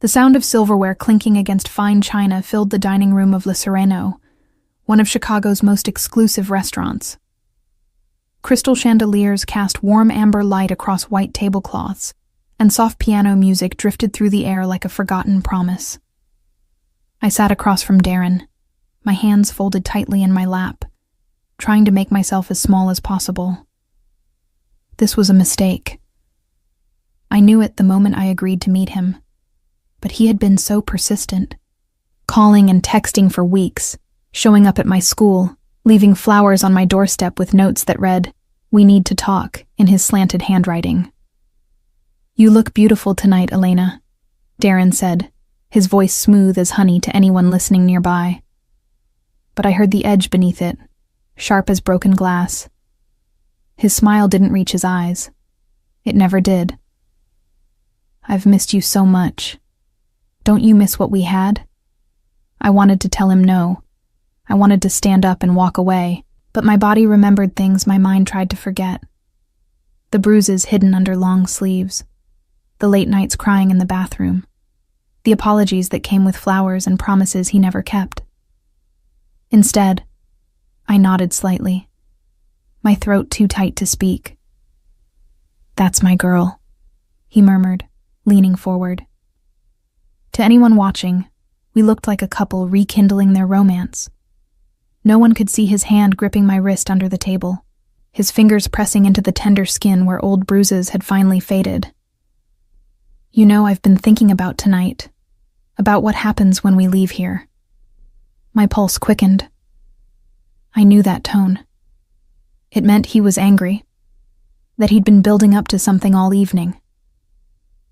The sound of silverware clinking against fine china filled the dining room of Le Sereno, one of Chicago's most exclusive restaurants. Crystal chandeliers cast warm amber light across white tablecloths, and soft piano music drifted through the air like a forgotten promise. I sat across from Darren, my hands folded tightly in my lap, trying to make myself as small as possible. This was a mistake. I knew it the moment I agreed to meet him, but he had been so persistent, calling and texting for weeks, showing up at my school, leaving flowers on my doorstep with notes that read, "We need to talk," in his slanted handwriting. "You look beautiful tonight, Elena," Darren said, his voice smooth as honey to anyone listening nearby. But I heard the edge beneath it, sharp as broken glass. His smile didn't reach his eyes. It never did. "I've missed you so much. Don't you miss what we had?" I wanted to tell him no. I wanted to stand up and walk away, but my body remembered things my mind tried to forget. The bruises hidden under long sleeves, the late nights crying in the bathroom, the apologies that came with flowers and promises he never kept. Instead, I nodded slightly, my throat too tight to speak. "That's my girl," he murmured, leaning forward. To anyone watching, we looked like a couple rekindling their romance. No one could see his hand gripping my wrist under the table, his fingers pressing into the tender skin where old bruises had finally faded. "You know, I've been thinking about tonight, about what happens when we leave here." My pulse quickened. I knew that tone. It meant he was angry, that he'd been building up to something all evening.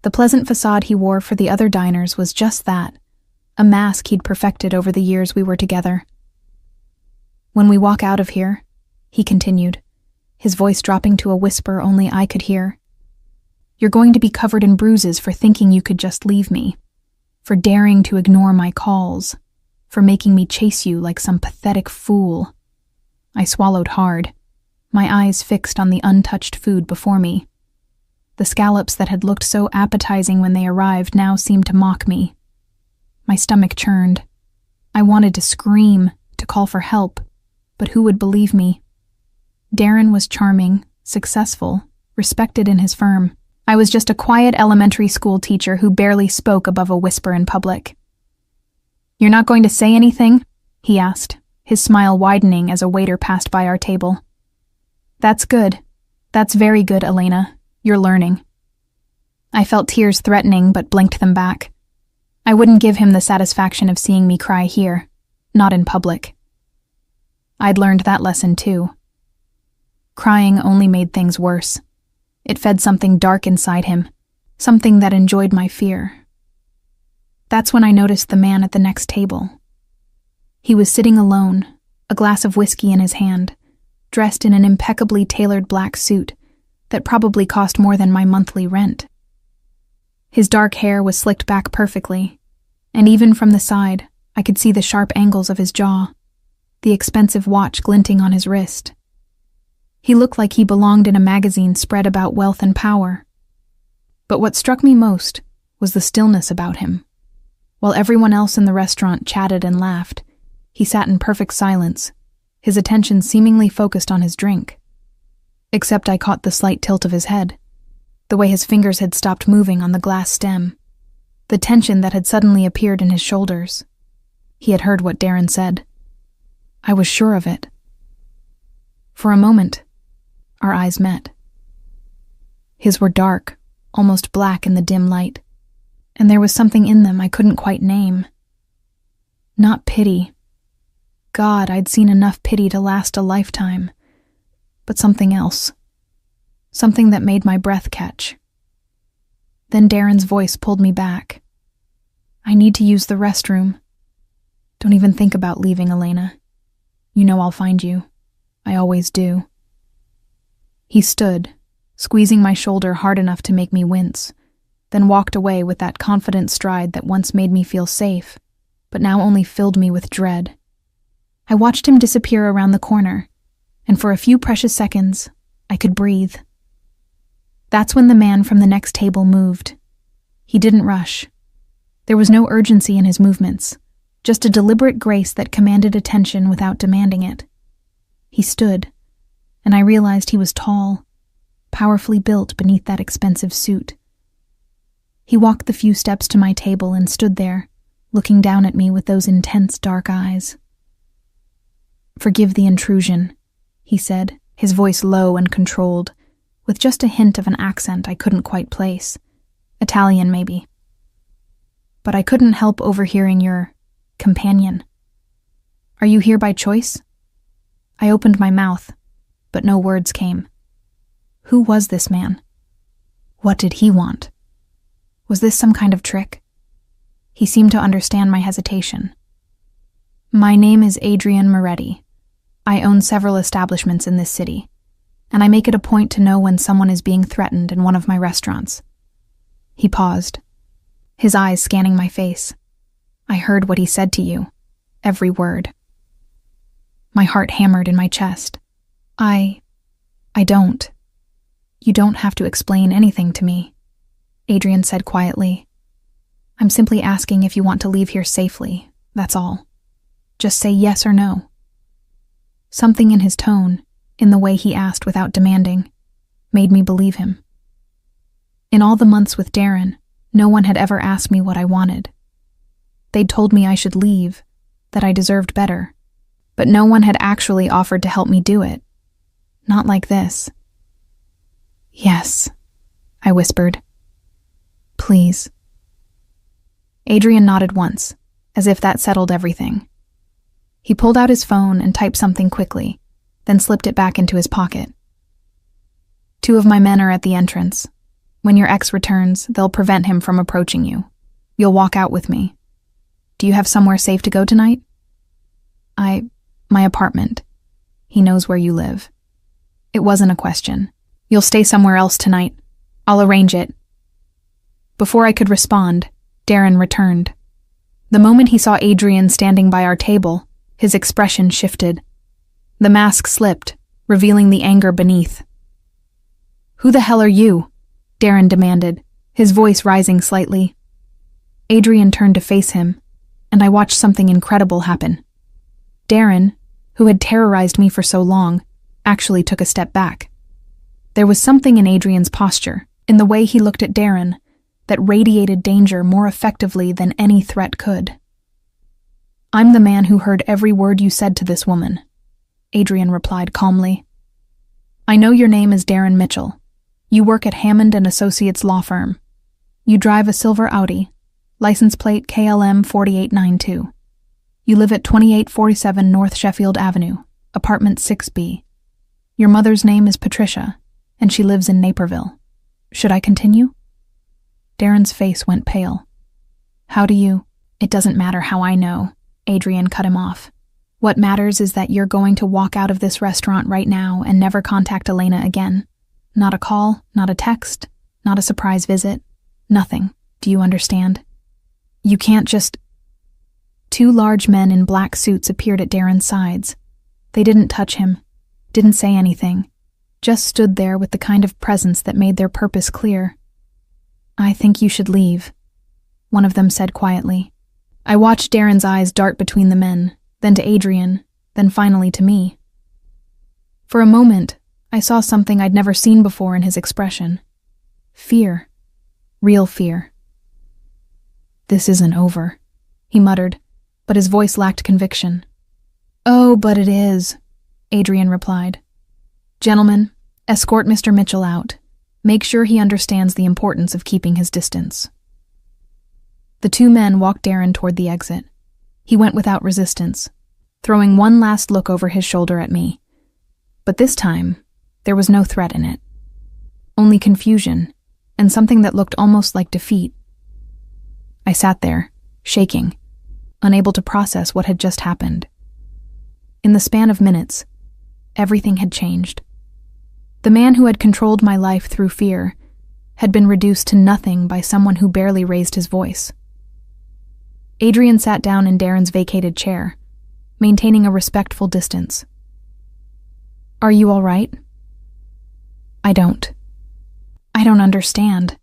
The pleasant facade he wore for the other diners was just that, a mask he'd perfected over the years we were together. "When we walk out of here," he continued, his voice dropping to a whisper only I could hear, "you're going to be covered in bruises for thinking you could just leave me, for daring to ignore my calls, for making me chase you like some pathetic fool." I swallowed hard, my eyes fixed on the untouched food before me. The scallops that had looked so appetizing when they arrived now seemed to mock me. My stomach churned. I wanted to scream, to call for help, but who would believe me? Darren was charming, successful, respected in his firm. I was just a quiet elementary school teacher who barely spoke above a whisper in public. "You're not going to say anything?" he asked, his smile widening as a waiter passed by our table. "That's good. That's very good, Elena. You're learning." I felt tears threatening but blinked them back. I wouldn't give him the satisfaction of seeing me cry here, not in public. I'd learned that lesson too. Crying only made things worse. It fed something dark inside him, something that enjoyed my fear. That's when I noticed the man at the next table. He was sitting alone, a glass of whiskey in his hand, dressed in an impeccably tailored black suit that probably cost more than my monthly rent. His dark hair was slicked back perfectly, and even from the side, I could see the sharp angles of his jaw, the expensive watch glinting on his wrist. He looked like he belonged in a magazine spread about wealth and power. But what struck me most was the stillness about him. While everyone else in the restaurant chatted and laughed, he sat in perfect silence, his attention seemingly focused on his drink. Except I caught the slight tilt of his head, the way his fingers had stopped moving on the glass stem, the tension that had suddenly appeared in his shoulders. He had heard what Darren said. I was sure of it. For a moment, our eyes met. His were dark, almost black in the dim light, and there was something in them I couldn't quite name. Not pity. God, I'd seen enough pity to last a lifetime. But something else. Something that made my breath catch. Then Darren's voice pulled me back. "I need to use the restroom. Don't even think about leaving, Elena. You know I'll find you. I always do." He stood, squeezing my shoulder hard enough to make me wince, then walked away with that confident stride that once made me feel safe, but now only filled me with dread. I watched him disappear around the corner, and for a few precious seconds, I could breathe. That's when the man from the next table moved. He didn't rush. There was no urgency in his movements, just a deliberate grace that commanded attention without demanding it. He stood, and I realized he was tall, powerfully built beneath that expensive suit. He walked the few steps to my table and stood there, looking down at me with those intense dark eyes. "Forgive the intrusion," he said, his voice low and controlled, with just a hint of an accent I couldn't quite place. Italian, maybe. "But I couldn't help overhearing your companion. Are you here by choice?" I opened my mouth, but no words came. Who was this man? What did he want? Was this some kind of trick? He seemed to understand my hesitation. "My name is Adrian Moretti. I own several establishments in this city, and I make it a point to know when someone is being threatened in one of my restaurants." He paused, his eyes scanning my face. "I heard what he said to you, every word." My heart hammered in my chest. I don't. "You don't have to explain anything to me," Adrian said quietly. "I'm simply asking if you want to leave here safely, that's all. Just say yes or no." Something in his tone, in the way he asked without demanding, made me believe him. In all the months with Darren, no one had ever asked me what I wanted. They'd told me I should leave, that I deserved better, but no one had actually offered to help me do it. Not like this. "Yes," I whispered. "Please." Adrian nodded once, as if that settled everything. He pulled out his phone and typed something quickly, then slipped it back into his pocket. "2 of my men are at the entrance. When your ex returns, they'll prevent him from approaching you. You'll walk out with me. Do you have somewhere safe to go tonight?" My apartment. He knows where you live." It wasn't a question. "You'll stay somewhere else tonight. I'll arrange it." Before I could respond, Darren returned. The moment he saw Adrian standing by our table, his expression shifted. The mask slipped, revealing the anger beneath. "Who the hell are you?" Darren demanded, his voice rising slightly. Adrian turned to face him, and I watched something incredible happen. Darren, who had terrorized me for so long, actually took a step back. There was something in Adrian's posture, in the way he looked at Darren, that radiated danger more effectively than any threat could. "I'm the man who heard every word you said to this woman," Adrian replied calmly. "I know your name is Darren Mitchell. You work at Hammond & Associates law firm. You drive a silver Audi, license plate KLM 4892. You live at 2847 North Sheffield Avenue, apartment 6B. Your mother's name is Patricia, and she lives in Naperville. Should I continue?" Darren's face went pale. "How do you—" "It doesn't matter how I know," Adrian cut him off. "What matters is that you're going to walk out of this restaurant right now and never contact Elena again. Not a call, not a text, not a surprise visit. Nothing. Do you understand? You can't just—" 2 large men in black suits appeared at Darren's sides. They didn't touch him, didn't say anything, just stood there with the kind of presence that made their purpose clear. "I think you should leave," one of them said quietly. I watched Darren's eyes dart between the men, then to Adrian, then finally to me. For a moment, I saw something I'd never seen before in his expression. Fear. Real fear. "This isn't over," he muttered, but his voice lacked conviction. "Oh, but it is," Adrian replied. "Gentlemen, escort Mr. Mitchell out. Make sure he understands the importance of keeping his distance." The 2 men walked Darren toward the exit. He went without resistance, throwing one last look over his shoulder at me. But this time, there was no threat in it. Only confusion, and something that looked almost like defeat. I sat there, shaking, unable to process what had just happened. In the span of minutes, everything had changed. The man who had controlled my life through fear had been reduced to nothing by someone who barely raised his voice. Adrian sat down in Darren's vacated chair, maintaining a respectful distance. "Are you all right?" I don't understand,"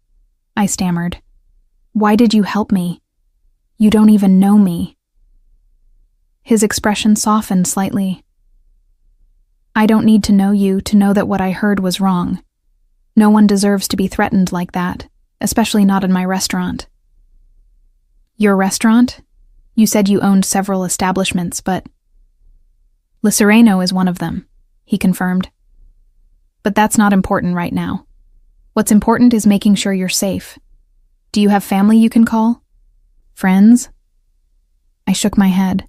I stammered. "Why did you help me? You don't even know me." His expression softened slightly. "I don't need to know you to know that what I heard was wrong. No one deserves to be threatened like that, especially not in my restaurant." "Your restaurant? You said you owned several establishments, but—" "Le Sereno is one of them," he confirmed. "But that's not important right now. What's important is making sure you're safe. Do you have family you can call? Friends?" I shook my head.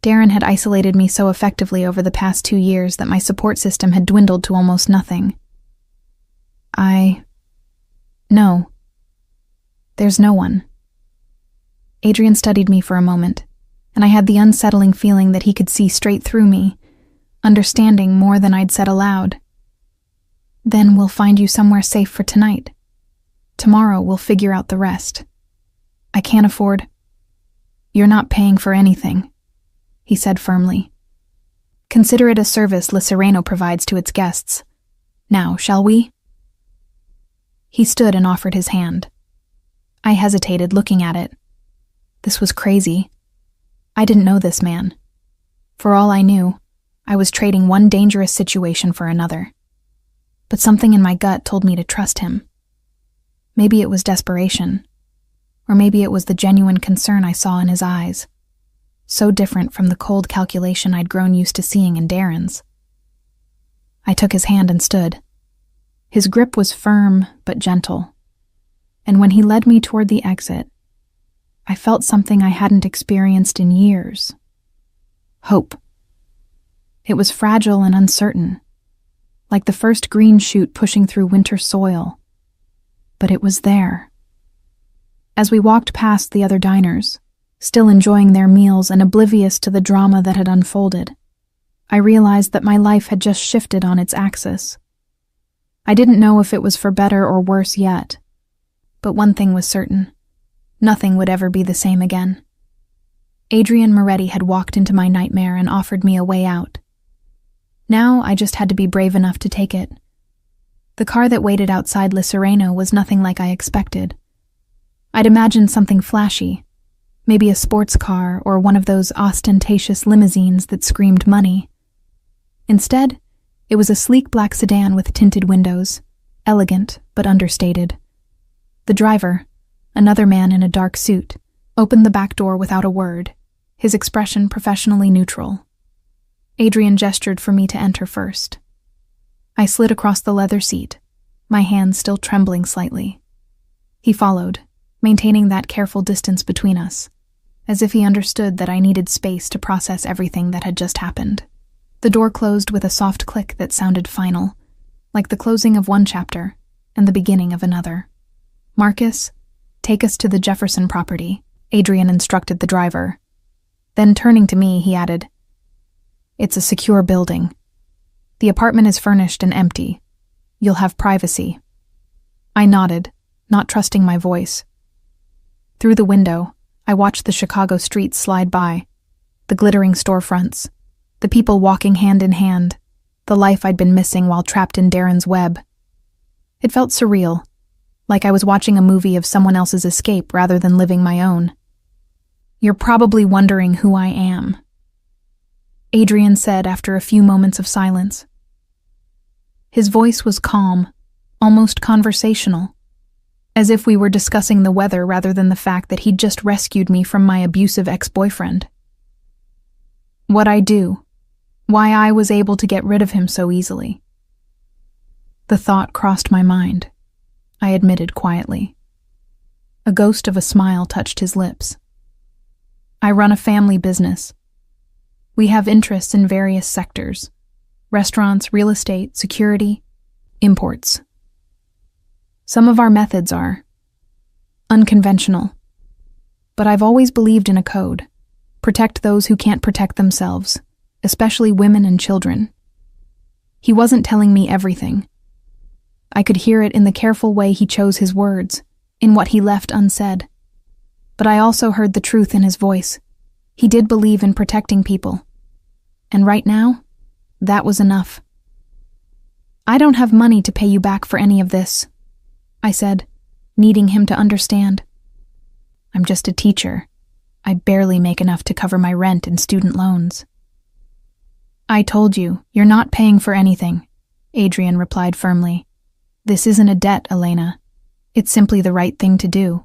Darren had isolated me so effectively over the past 2 years that my support system had dwindled to almost nothing. No. There's no one." Adrian studied me for a moment, and I had the unsettling feeling that he could see straight through me, understanding more than I'd said aloud. "Then we'll find you somewhere safe for tonight. Tomorrow we'll figure out the rest. I can't afford—" "You're not paying for anything," he said firmly. "Consider it a service Le Sereno provides to its guests. Now, shall we?" He stood and offered his hand. I hesitated, looking at it. This was crazy. I didn't know this man. For all I knew, I was trading one dangerous situation for another. But something in my gut told me to trust him. Maybe it was desperation, or maybe it was the genuine concern I saw in his eyes, so different from the cold calculation I'd grown used to seeing in Darren's. I took his hand and stood. His grip was firm but gentle, and when he led me toward the exit, I felt something I hadn't experienced in years. Hope. It was fragile and uncertain, like the first green shoot pushing through winter soil. But it was there. As we walked past the other diners, still enjoying their meals and oblivious to the drama that had unfolded, I realized that my life had just shifted on its axis. I didn't know if it was for better or worse yet, but one thing was certain. Nothing would ever be the same again. Adrian Moretti had walked into my nightmare and offered me a way out. Now I just had to be brave enough to take it. The car that waited outside Le Sereno was nothing like I expected. I'd imagined something flashy, maybe a sports car or one of those ostentatious limousines that screamed money. Instead, it was a sleek black sedan with tinted windows, elegant but understated. The driver, another man in a dark suit, opened the back door without a word, his expression professionally neutral. Adrian gestured for me to enter first. I slid across the leather seat, my hands still trembling slightly. He followed, maintaining that careful distance between us, as if he understood that I needed space to process everything that had just happened. The door closed with a soft click that sounded final, like the closing of one chapter and the beginning of another. "Marcus, take us to the Jefferson property," Adrian instructed the driver. Then turning to me, he added, "It's a secure building. The apartment is furnished and empty. You'll have privacy." I nodded, not trusting my voice. Through the window, I watched the Chicago streets slide by, the glittering storefronts, the people walking hand in hand, the life I'd been missing while trapped in Darren's web. It felt surreal, like I was watching a movie of someone else's escape rather than living my own. "You're probably wondering who I am," Adrian said after a few moments of silence. His voice was calm, almost conversational, as if we were discussing the weather rather than the fact that he'd just rescued me from my abusive ex-boyfriend. What I do, why I was able to get rid of him so easily. The thought crossed my mind, I admitted quietly. A ghost of a smile touched his lips. "I run a family business. We have interests in various sectors: restaurants, real estate, security, imports. Some of our methods are unconventional, but I've always believed in a code: protect those who can't protect themselves, especially women and children." He wasn't telling me everything. I could hear it in the careful way he chose his words, in what he left unsaid. But I also heard the truth in his voice. He did believe in protecting people. And right now, that was enough. "I don't have money to pay you back for any of this," I said, needing him to understand. I'm just a teacher. I barely make enough to cover my rent and student loans." "I told you, you're not paying for anything," Adrian replied firmly. "This isn't a debt, Elena. It's simply the right thing to do."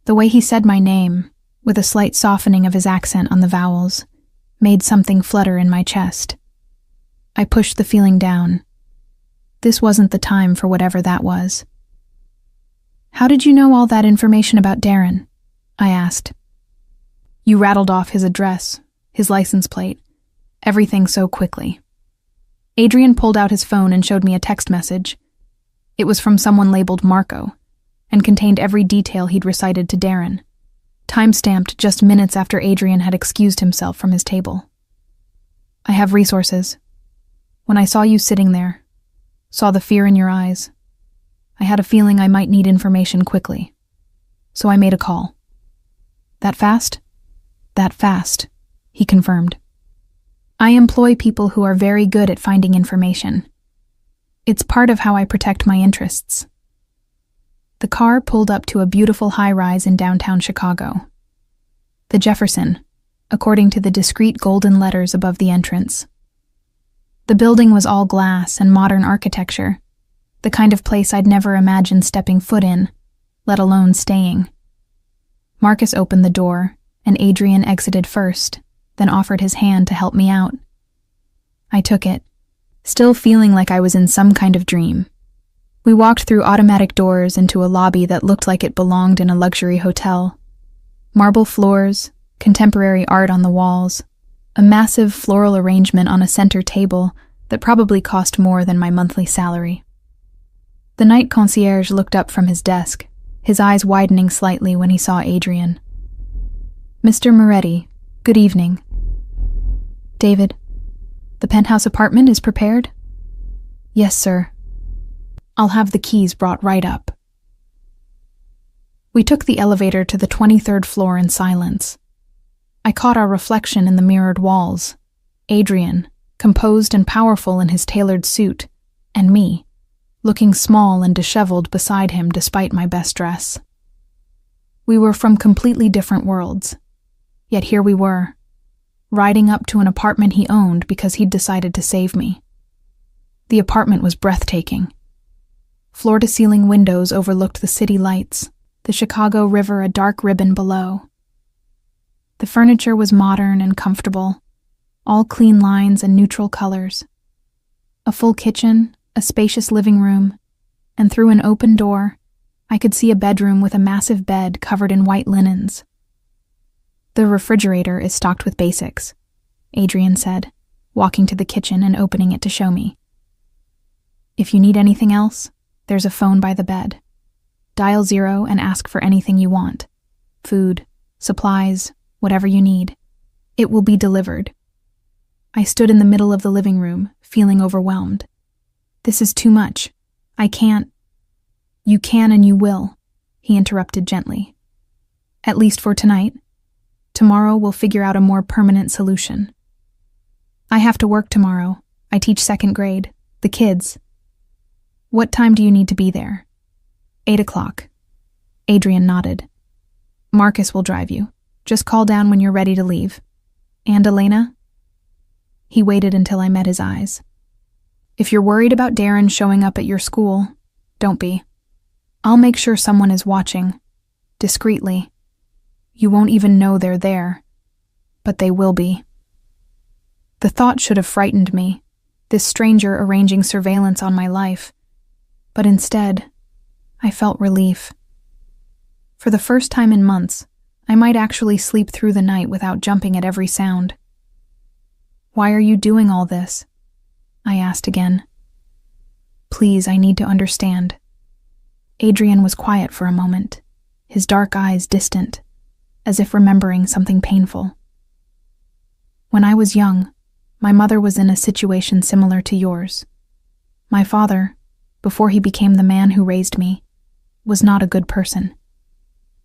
The way he said my name, with a slight softening of his accent on the vowels, made something flutter in my chest. I pushed the feeling down. This wasn't the time for whatever that was. "How did you know all that information about Darren?" I asked. "You rattled off his address, his license plate, everything so quickly." Adrian pulled out his phone and showed me a text message. It was from someone labeled Marco, and contained every detail he'd recited to Darren, time-stamped just minutes after Adrian had excused himself from his table. "I have resources. When I saw you sitting there, saw the fear in your eyes, I had a feeling I might need information quickly. So I made a call." "That fast?" "That fast," he confirmed. "I employ people who are very good at finding information. It's part of how I protect my interests." The car pulled up to a beautiful high-rise in downtown Chicago. The Jefferson, according to the discreet golden letters above the entrance. The building was all glass and modern architecture, the kind of place I'd never imagined stepping foot in, let alone staying. Marcus opened the door, and Adrian exited first, then offered his hand to help me out. I took it, still feeling like I was in some kind of dream. We walked through automatic doors into a lobby that looked like it belonged in a luxury hotel. Marble floors, contemporary art on the walls, a massive floral arrangement on a center table that probably cost more than my monthly salary. The night concierge looked up from his desk, his eyes widening slightly when he saw Adrian. "Mr. Moretti, good evening." "David, the penthouse apartment is prepared?" "Yes, sir. I'll have the keys brought right up." We took the elevator to the 23rd floor in silence. I caught our reflection in the mirrored walls. Adrian, composed and powerful in his tailored suit, and me, looking small and disheveled beside him despite my best dress. We were from completely different worlds, yet here we were, riding up to an apartment he owned because he'd decided to save me. The apartment was breathtaking. Floor-to-ceiling windows overlooked the city lights, the Chicago River a dark ribbon below. The furniture was modern and comfortable, all clean lines and neutral colors. A full kitchen, a spacious living room, and through an open door, I could see a bedroom with a massive bed covered in white linens. "The refrigerator is stocked with basics," Adrian said, walking to the kitchen and opening it to show me. "If you need anything else, there's a phone by the bed. Dial 0 and ask for anything you want. Food, supplies, whatever you need. It will be delivered." I stood in the middle of the living room, feeling overwhelmed. "This is too much. I can't." "You can and you will," he interrupted gently. "At least for tonight. Tomorrow we'll figure out a more permanent solution." "I have to work tomorrow. I teach 2nd grade. The kids." "What time do you need to be there?" 8 o'clock. Adrian nodded. "Marcus will drive you. Just call down when you're ready to leave. And Elena?" He waited until I met his eyes. "If you're worried about Darren showing up at your school, don't be. I'll make sure someone is watching. Discreetly. You won't even know they're there. But they will be." The thought should have frightened me, this stranger arranging surveillance on my life. But instead, I felt relief. For the first time in months, I might actually sleep through the night without jumping at every sound. "Why are you doing all this?" I asked again. "Please, I need to understand." Adrian was quiet for a moment, his dark eyes distant, as if remembering something painful. "When I was young, my mother was in a situation similar to yours. My father, before he became the man who raised me, was not a good person.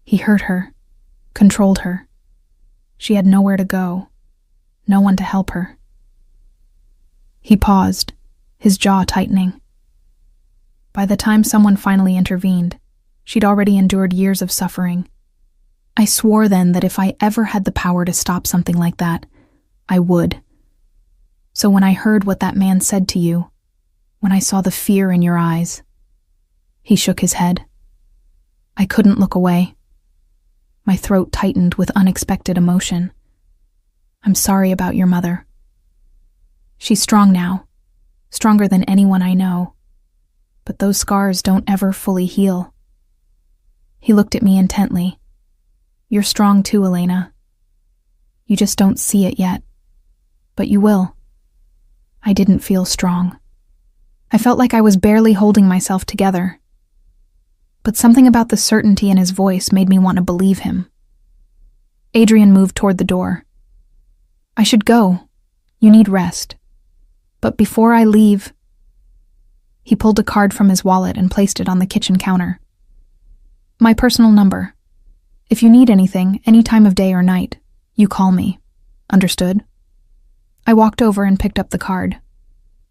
He hurt her, controlled her. She had nowhere to go, no one to help her." He paused, his jaw tightening. By the time someone finally intervened, she'd already endured years of suffering. I swore then that if I ever had the power to stop something like that, I would. So when I heard what that man said to you, when I saw the fear in your eyes, he shook his head. I couldn't look away. My throat tightened with unexpected emotion. I'm sorry about your mother. She's strong now, stronger than anyone I know, but those scars don't ever fully heal. He looked at me intently. You're strong too, Elena. You just don't see it yet, but you will. I didn't feel strong. I felt like I was barely holding myself together. But something about the certainty in his voice made me want to believe him. Adrian moved toward the door. I should go. You need rest. But before I leave... He pulled a card from his wallet and placed it on the kitchen counter. My personal number. If you need anything, any time of day or night, you call me. Understood? I walked over and picked up the card.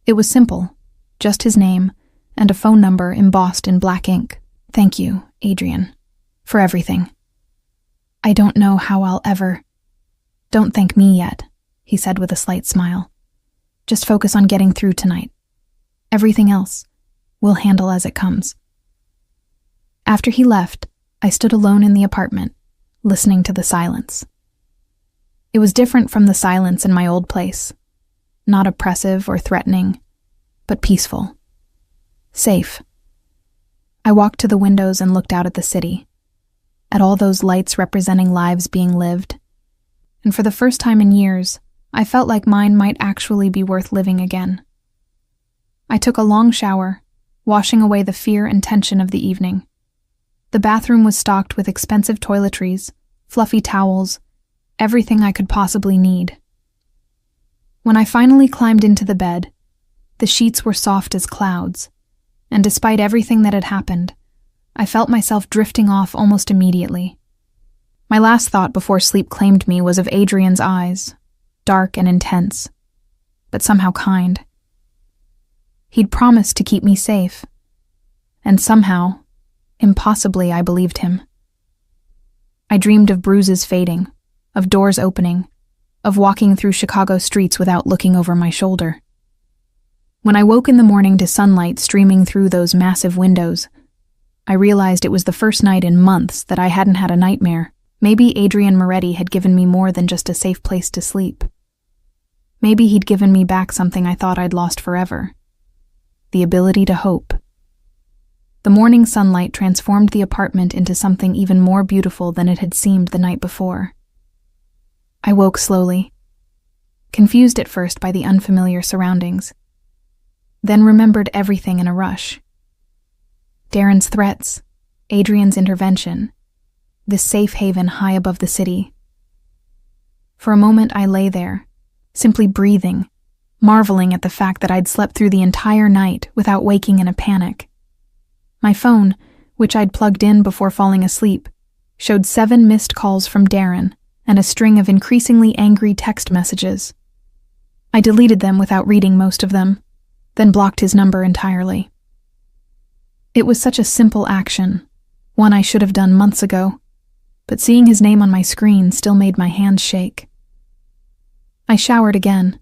It was simple, just his name and a phone number embossed in black ink. Thank you, Adrian, for everything. I don't know how I'll ever... Don't thank me yet, he said with a slight smile. Just focus on getting through tonight. Everything else, we'll handle as it comes. After he left, I stood alone in the apartment, listening to the silence. It was different from the silence in my old place. Not oppressive or threatening, but peaceful. Safe. I walked to the windows and looked out at the city, at all those lights representing lives being lived. And for the first time in years, I felt like mine might actually be worth living again. I took a long shower, washing away the fear and tension of the evening. The bathroom was stocked with expensive toiletries, fluffy towels, everything I could possibly need. When I finally climbed into the bed, the sheets were soft as clouds, and despite everything that had happened, I felt myself drifting off almost immediately. My last thought before sleep claimed me was of Adrian's eyes, dark and intense, but somehow kind. He'd promised to keep me safe, and somehow, impossibly, I believed him. I dreamed of bruises fading, of doors opening, of walking through Chicago streets without looking over my shoulder. When I woke in the morning to sunlight streaming through those massive windows, I realized it was the first night in months that I hadn't had a nightmare. Maybe Adrian Moretti had given me more than just a safe place to sleep. Maybe he'd given me back something I thought I'd lost forever. The ability to hope. The morning sunlight transformed the apartment into something even more beautiful than it had seemed the night before. I woke slowly, confused at first by the unfamiliar surroundings, then remembered everything in a rush. Darren's threats, Adrian's intervention, this safe haven high above the city. For a moment I lay there, simply breathing, marveling at the fact that I'd slept through the entire night without waking in a panic. My phone, which I'd plugged in before falling asleep, showed 7 missed calls from Darren and a string of increasingly angry text messages. I deleted them without reading most of them, then blocked his number entirely. It was such a simple action, one I should have done months ago, but seeing his name on my screen still made my hands shake. I showered again,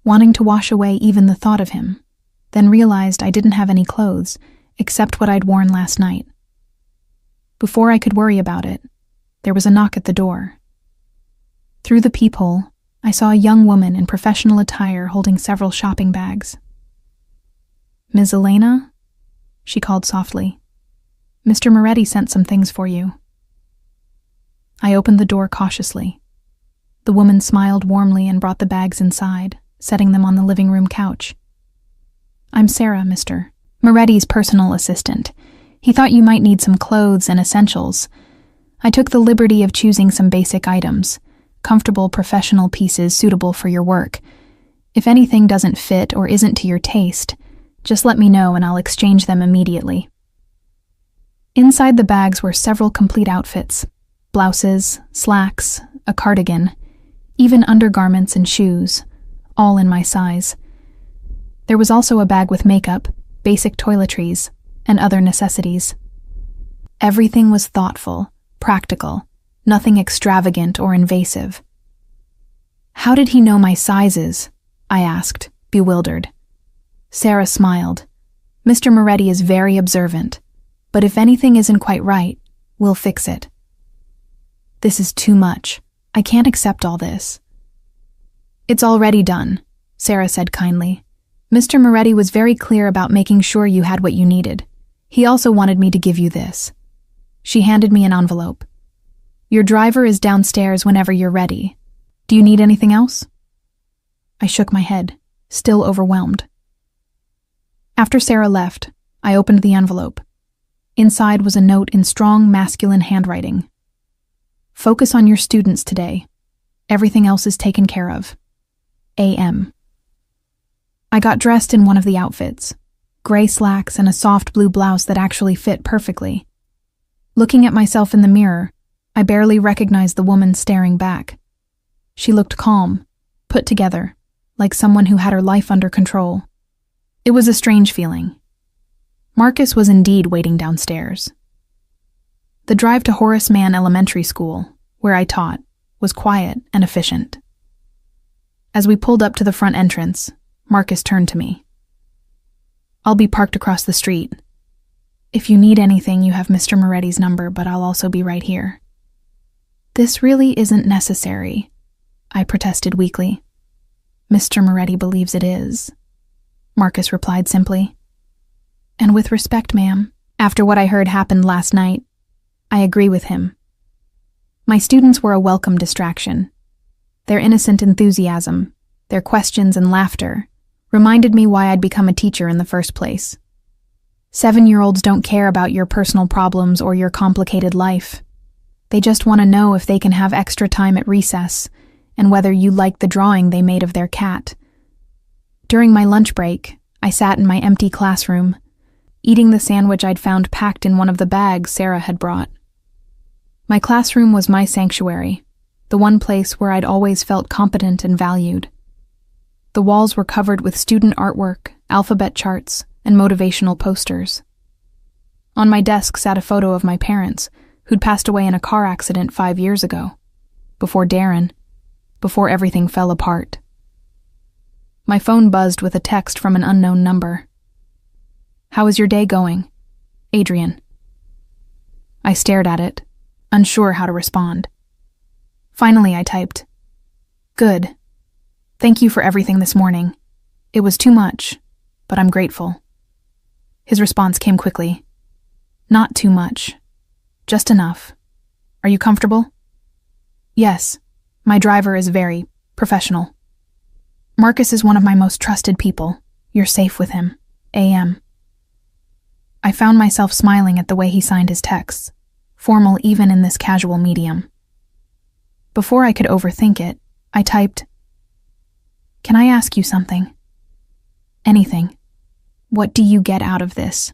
wanting to wash away even the thought of him, then realized I didn't have any clothes, except what I'd worn last night. Before I could worry about it, there was a knock at the door. Through the peephole, I saw a young woman in professional attire holding several shopping bags. "Ms. Elena?" she called softly. "Mr. Moretti sent some things for you." I opened the door cautiously. The woman smiled warmly and brought the bags inside, setting them on the living room couch. "I'm Sarah, Mr. Moretti's personal assistant. He thought you might need some clothes and essentials. I took the liberty of choosing some basic items, comfortable professional pieces suitable for your work. If anything doesn't fit or isn't to your taste, just let me know and I'll exchange them immediately." Inside the bags were several complete outfits: blouses, slacks, a cardigan, even undergarments and shoes, all in my size. There was also a bag with makeup, basic toiletries, and other necessities. Everything was thoughtful, practical, nothing extravagant or invasive. "How did he know my sizes?" I asked, bewildered. Sarah smiled. "Mr. Moretti is very observant, but if anything isn't quite right, we'll fix it." "This is too much. I can't accept all this." "It's already done," Sarah said kindly. "Mr. Moretti was very clear about making sure you had what you needed. He also wanted me to give you this." She handed me an envelope. "Your driver is downstairs whenever you're ready. Do you need anything else?" I shook my head, still overwhelmed. After Sarah left, I opened the envelope. Inside was a note in strong masculine handwriting. "Focus on your students today. Everything else is taken care of. A.M." I got dressed in one of the outfits, gray slacks and a soft blue blouse that actually fit perfectly. Looking at myself in the mirror, I barely recognized the woman staring back. She looked calm, put together, like someone who had her life under control. It was a strange feeling. Marcus was indeed waiting downstairs. The drive to Horace Mann Elementary School, where I taught, was quiet and efficient. As we pulled up to the front entrance, Marcus turned to me. "I'll be parked across the street. If you need anything, you have Mr. Moretti's number, but I'll also be right here." "This really isn't necessary," I protested weakly. "Mr. Moretti believes it is," Marcus replied simply. "And with respect, ma'am, after what I heard happened last night, I agree with him. My students were a welcome distraction. Their innocent enthusiasm, their questions and laughter, reminded me why I'd become a teacher in the first place. 7-year-olds don't care about your personal problems or your complicated life. They just want to know if they can have extra time at recess and whether you like the drawing they made of their cat." During my lunch break, I sat in my empty classroom, eating the sandwich I'd found packed in one of the bags Sarah had brought. My classroom was my sanctuary, the one place where I'd always felt competent and valued. The walls were covered with student artwork, alphabet charts, and motivational posters. On my desk sat a photo of my parents, who'd passed away in a car accident 5 years ago, before Darren, before everything fell apart. My phone buzzed with a text from an unknown number. "How is your day going? Adrian." I stared at it, unsure how to respond. Finally, I typed, "Good. Thank you for everything this morning. It was too much, but I'm grateful." His response came quickly. "Not too much. Just enough. Are you comfortable?" "Yes. My driver is very professional. Marcus is one of my most trusted people. You're safe with him. A.M." I found myself smiling at the way he signed his texts, formal even in this casual medium. Before I could overthink it, I typed, "Can I ask you something?" "Anything. What do you get out of this?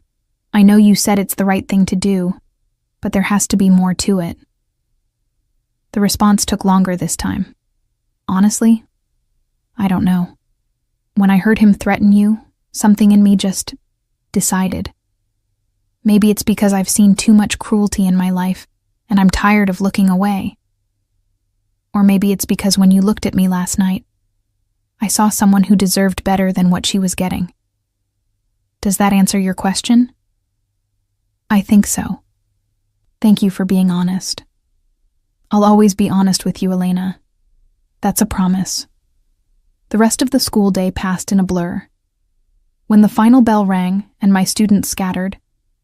I know you said it's the right thing to do, but there has to be more to it." The response took longer this time. Honestly, I don't know. When I heard him threaten you, something in me just decided. Maybe it's because I've seen too much cruelty in my life, and I'm tired of looking away. Or maybe it's because when you looked at me last night, I saw someone who deserved better than what she was getting. Does that answer your question? I think so. Thank you for being honest. I'll always be honest with you, Elena. That's a promise. The rest of the school day passed in a blur. When the final bell rang and my students scattered,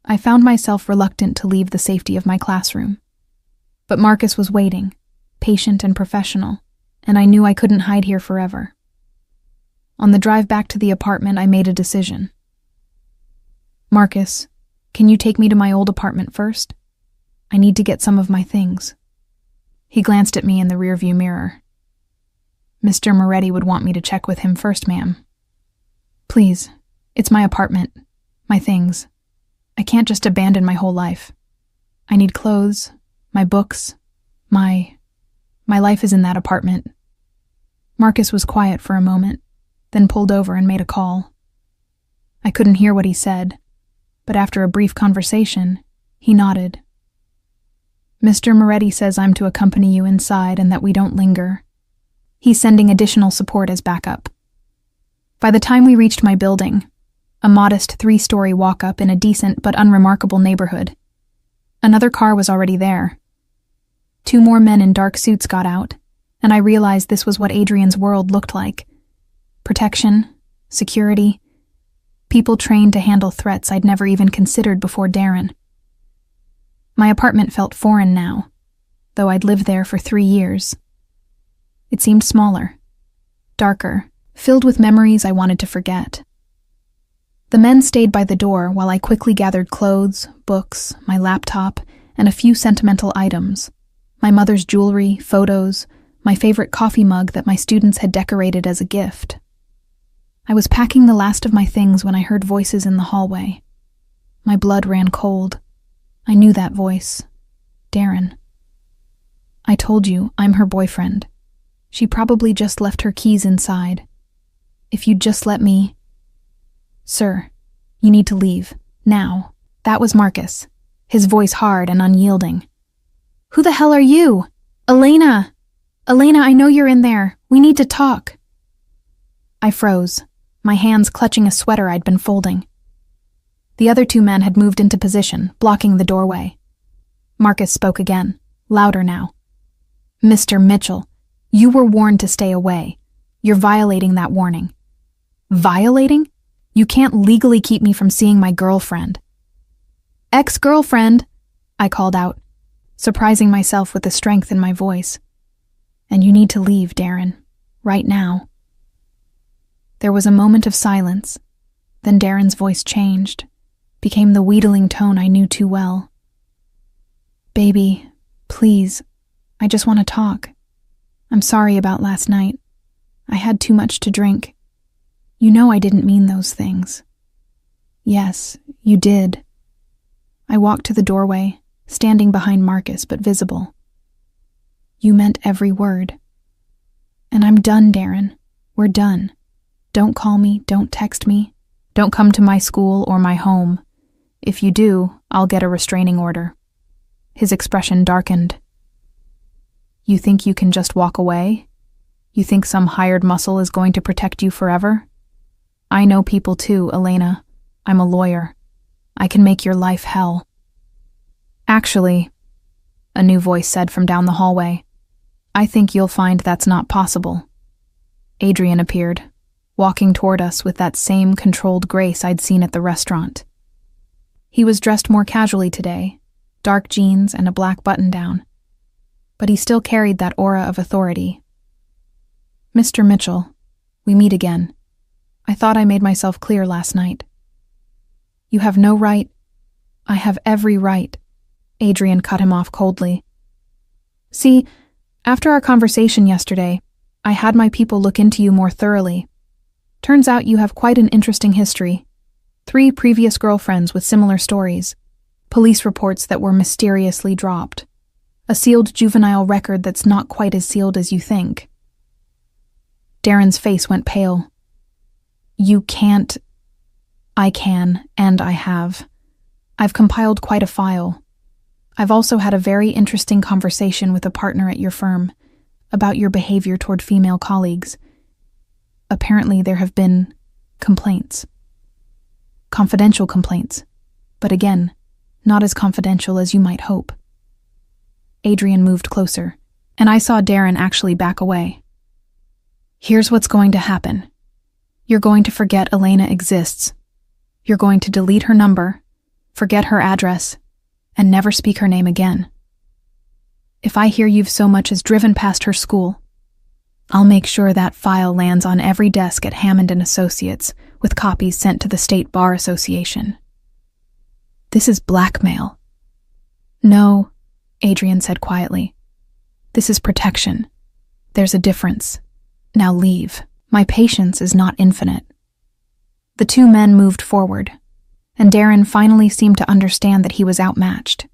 I found myself reluctant to leave the safety of my classroom. But Marcus was waiting, patient and professional, and I knew I couldn't hide here forever. On the drive back to the apartment, I made a decision. "Marcus, can you take me to my old apartment first? I need to get some of my things." He glanced at me in the rearview mirror. "Mr. Moretti would want me to check with him first, ma'am." "Please, it's my apartment, my things. I can't just abandon my whole life. I need clothes, my books, my life is in that apartment." Marcus was quiet for a moment, then pulled over and made a call. I couldn't hear what he said, but after a brief conversation, he nodded. Mr. Moretti says I'm to accompany you inside and that we don't linger. He's sending additional support as backup. By the time we reached my building, a modest 3-story walk-up in a decent but unremarkable neighborhood, another car was already there. 2 more men in dark suits got out, and I realized this was what Adrian's world looked like. Protection, security, people trained to handle threats I'd never even considered before Darren. My apartment felt foreign now, though I'd lived there for 3 years. It seemed smaller, darker, filled with memories I wanted to forget. The men stayed by the door while I quickly gathered clothes, books, my laptop, and a few sentimental items. My mother's jewelry, photos, my favorite coffee mug that my students had decorated as a gift. I was packing the last of my things when I heard voices in the hallway. My blood ran cold. I knew that voice. Darren. I told you, I'm her boyfriend. She probably just left her keys inside. If you'd just let me... Sir, you need to leave. Now. That was Marcus, his voice hard and unyielding. Who the hell are you? Elena! Elena, I know you're in there. We need to talk. I froze, my hands clutching a sweater I'd been folding. The other 2 men had moved into position, blocking the doorway. Marcus spoke again, louder now. Mr. Mitchell, you were warned to stay away. You're violating that warning. Violating? You can't legally keep me from seeing my girlfriend. Ex-girlfriend, I called out, surprising myself with the strength in my voice. And you need to leave, Darren. Right now. There was a moment of silence. Then Darren's voice changed, became the wheedling tone I knew too well. Baby, please, I just want to talk. I'm sorry about last night. I had too much to drink. You know I didn't mean those things. Yes, you did. I walked to the doorway, standing behind Marcus but visible. You meant every word. And I'm done, Darren. We're done. Don't call me, don't text me. Don't come to my school or my home. If you do, I'll get a restraining order. His expression darkened. You think you can just walk away? You think some hired muscle is going to protect you forever? I know people too, Elena. I'm a lawyer. I can make your life hell. Actually, a new voice said from down the hallway, I think you'll find that's not possible. Adrian appeared, walking toward us with that same controlled grace I'd seen at the restaurant. He was dressed more casually today, dark jeans and a black button-down, but he still carried that aura of authority. Mr. Mitchell, we meet again. I thought I made myself clear last night. You have no right. I have every right. Adrian cut him off coldly. See, after our conversation yesterday, I had my people look into you more thoroughly. Turns out you have quite an interesting history. 3 previous girlfriends with similar stories. Police reports that were mysteriously dropped. A sealed juvenile record that's not quite as sealed as you think. Darren's face went pale. You can't. I can, and I have. I've compiled quite a file. I've also had a very interesting conversation with a partner at your firm about your behavior toward female colleagues. Apparently there have been complaints. Confidential complaints, but again, not as confidential as you might hope. Adrian moved closer, and I saw Darren actually back away. Here's what's going to happen. You're going to forget Elena exists. You're going to delete her number, forget her address, and never speak her name again. If I hear you've so much as driven past her school, I'll make sure that file lands on every desk at Hammond & Associates, with copies sent to the State Bar Association. This is blackmail. No, Adrian said quietly. This is protection. There's a difference. Now leave. My patience is not infinite. The 2 men moved forward, and Darren finally seemed to understand that he was outmatched.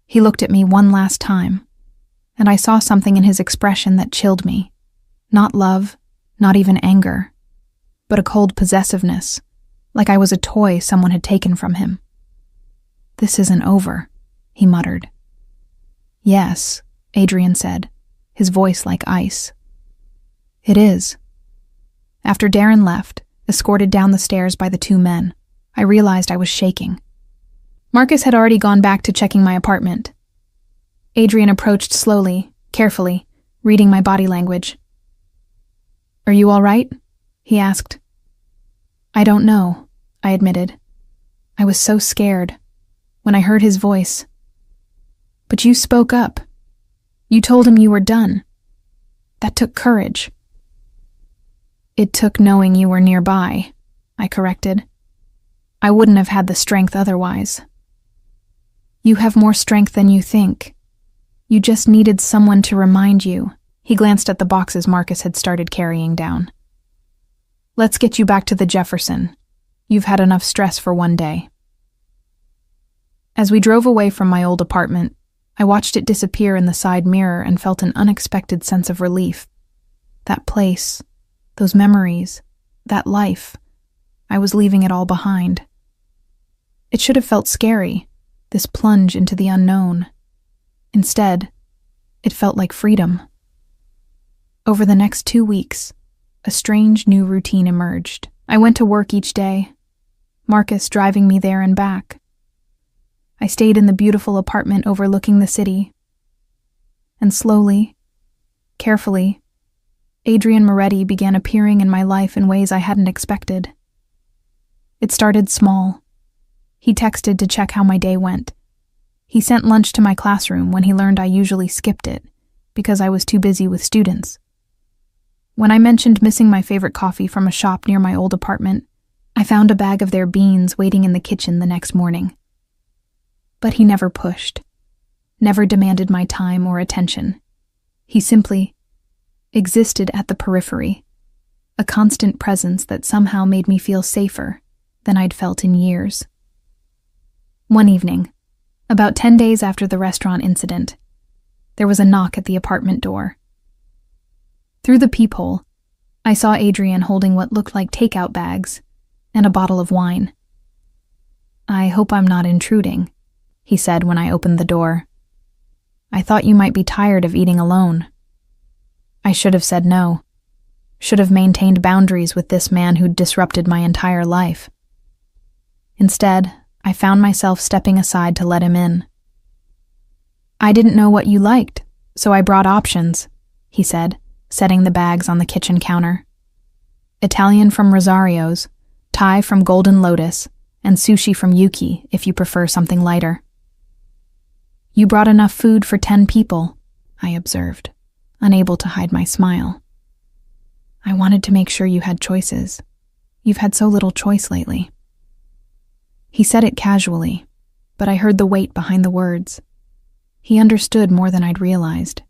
He looked at me one last time, and I saw something in his expression that chilled me. Not love, not even anger, but a cold possessiveness, like I was a toy someone had taken from him. This isn't over, he muttered. Yes, Adrian said, his voice like ice. It is. After Darren left, escorted down the stairs by the two men, I realized I was shaking. Marcus had already gone back to checking my apartment. Adrian approached slowly, carefully, reading my body language. Are you all right? He asked. I don't know, I admitted. I was so scared when I heard his voice. But you spoke up. You told him you were done. That took courage. It took knowing you were nearby, I corrected. I wouldn't have had the strength otherwise. You have more strength than you think. You just needed someone to remind you. He glanced at the boxes Marcus had started carrying down. Let's get you back to the Jefferson. You've had enough stress for one day. As we drove away from my old apartment, I watched it disappear in the side mirror and felt an unexpected sense of relief. That place, those memories, that life, I was leaving it all behind. It should have felt scary, this plunge into the unknown. Instead, it felt like freedom. Over the next 2 weeks, a strange new routine emerged. I went to work each day, Marcus driving me there and back. I stayed in the beautiful apartment overlooking the city. And slowly, carefully, Adrian Moretti began appearing in my life in ways I hadn't expected. It started small. He texted to check how my day went. He sent lunch to my classroom when he learned I usually skipped it because I was too busy with students. When I mentioned missing my favorite coffee from a shop near my old apartment, I found a bag of their beans waiting in the kitchen the next morning. But he never pushed, never demanded my time or attention. He simply existed at the periphery, a constant presence that somehow made me feel safer than I'd felt in years. One evening, about 10 days after the restaurant incident, there was a knock at the apartment door. Through the peephole, I saw Adrian holding what looked like takeout bags and a bottle of wine. I hope I'm not intruding, he said when I opened the door. I thought you might be tired of eating alone. I should have said no, should have maintained boundaries with this man who'd disrupted my entire life. Instead, I found myself stepping aside to let him in. I didn't know what you liked, so I brought options, he said, setting the bags on the kitchen counter. Italian from Rosario's, Thai from Golden Lotus, and sushi from Yuki if you prefer something lighter. You brought enough food for 10 people, I observed, unable to hide my smile. I wanted to make sure you had choices. You've had so little choice lately. He said it casually, but I heard the weight behind the words. He understood more than I'd realized.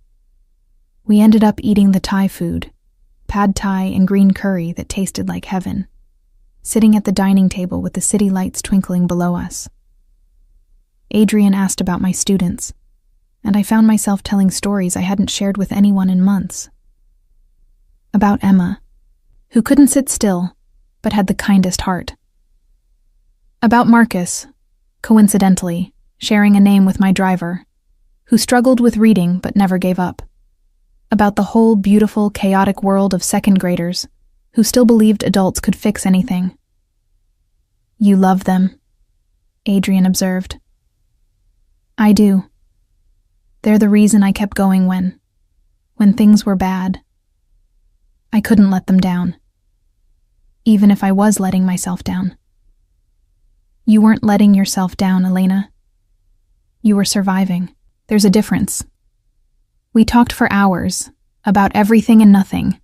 We ended up eating the Thai food, pad Thai and green curry that tasted like heaven, sitting at the dining table with the city lights twinkling below us. Adrian asked about my students, and I found myself telling stories I hadn't shared with anyone in months. About Emma, who couldn't sit still, but had the kindest heart. About Marcus, coincidentally, sharing a name with my driver, who struggled with reading but never gave up. About the whole beautiful, chaotic world of second graders who still believed adults could fix anything. You love them, Adrian observed. I do. They're the reason I kept going when things were bad. I couldn't let them down, even if I was letting myself down. You weren't letting yourself down, Elena. You were surviving. There's a difference. We talked for hours, about everything and nothing.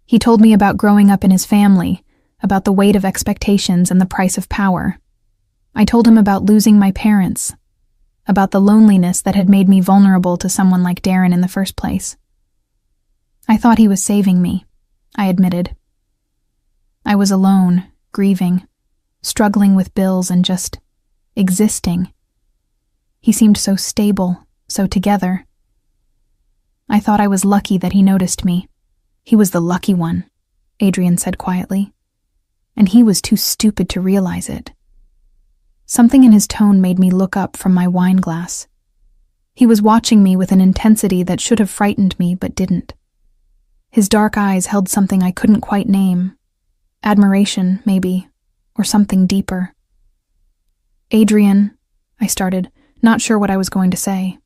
He told me about growing up in his family, about the weight of expectations and the price of power. I told him about losing my parents, about the loneliness that had made me vulnerable to someone like Darren in the first place. I thought he was saving me, I admitted. I was alone, grieving, struggling with bills and just existing. He seemed so stable, so together. I thought I was lucky that he noticed me. He was the lucky one, Adrian said quietly, and he was too stupid to realize it. Something in his tone made me look up from my wine glass. He was watching me with an intensity that should have frightened me but didn't. His dark eyes held something I couldn't quite name. Admiration, maybe, or something deeper. "Adrian," I started, not sure what I was going to say.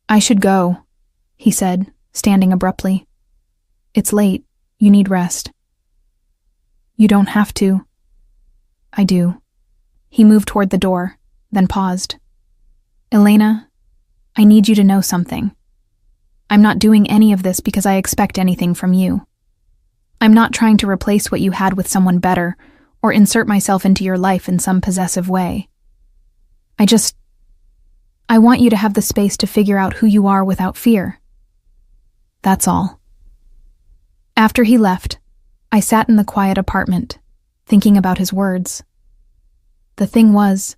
"I should go," he said, standing abruptly. "It's late. You need rest." "You don't have to." "I do." He moved toward the door, then paused. "Elena, I need you to know something. I'm not doing any of this because I expect anything from you. I'm not trying to replace what you had with someone better or insert myself into your life in some possessive way. I want you to have the space to figure out who you are without fear. That's all." After he left, I sat in the quiet apartment, thinking about his words. The thing was,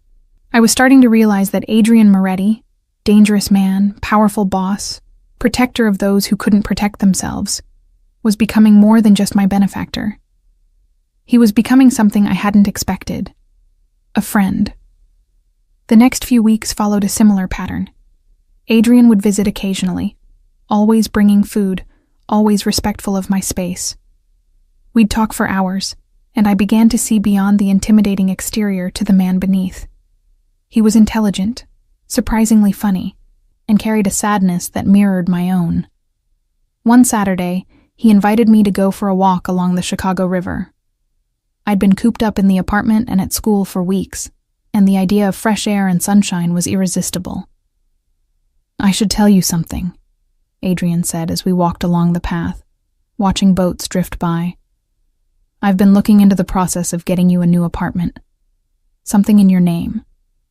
I was starting to realize that Adrian Moretti, dangerous man, powerful boss, protector of those who couldn't protect themselves, was becoming more than just my benefactor. He was becoming something I hadn't expected. A friend. The next few weeks followed a similar pattern. Adrian would visit occasionally, always bringing food, always respectful of my space. We'd talk for hours, and I began to see beyond the intimidating exterior to the man beneath. He was intelligent, surprisingly funny, and carried a sadness that mirrored my own. One Saturday, he invited me to go for a walk along the Chicago River. I'd been cooped up in the apartment and at school for weeks, and the idea of fresh air and sunshine was irresistible. "I should tell you something," Adrian said as we walked along the path, watching boats drift by. "I've been looking into the process of getting you a new apartment. Something in your name,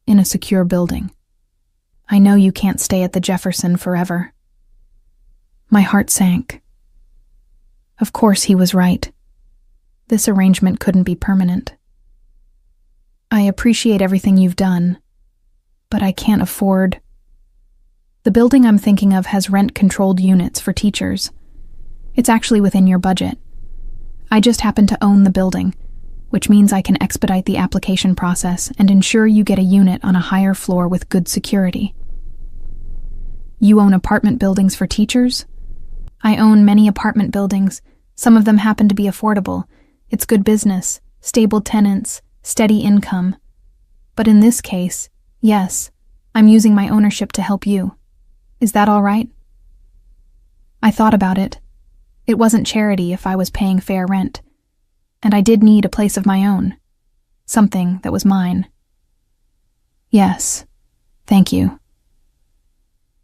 in a secure building. I know you can't stay at the Jefferson forever." My heart sank. Of course he was right. This arrangement couldn't be permanent. "I appreciate everything you've done, but I can't afford..." "The building I'm thinking of has rent-controlled units for teachers. It's actually within your budget. I just happen to own the building, which means I can expedite the application process and ensure you get a unit on a higher floor with good security." "You own apartment buildings for teachers?" "I own many apartment buildings. Some of them happen to be affordable. It's good business, stable tenants, steady income. But in this case, yes, I'm using my ownership to help you. Is that all right?" I thought about it. It wasn't charity if I was paying fair rent. And I did need a place of my own. Something that was mine. "Yes, thank you."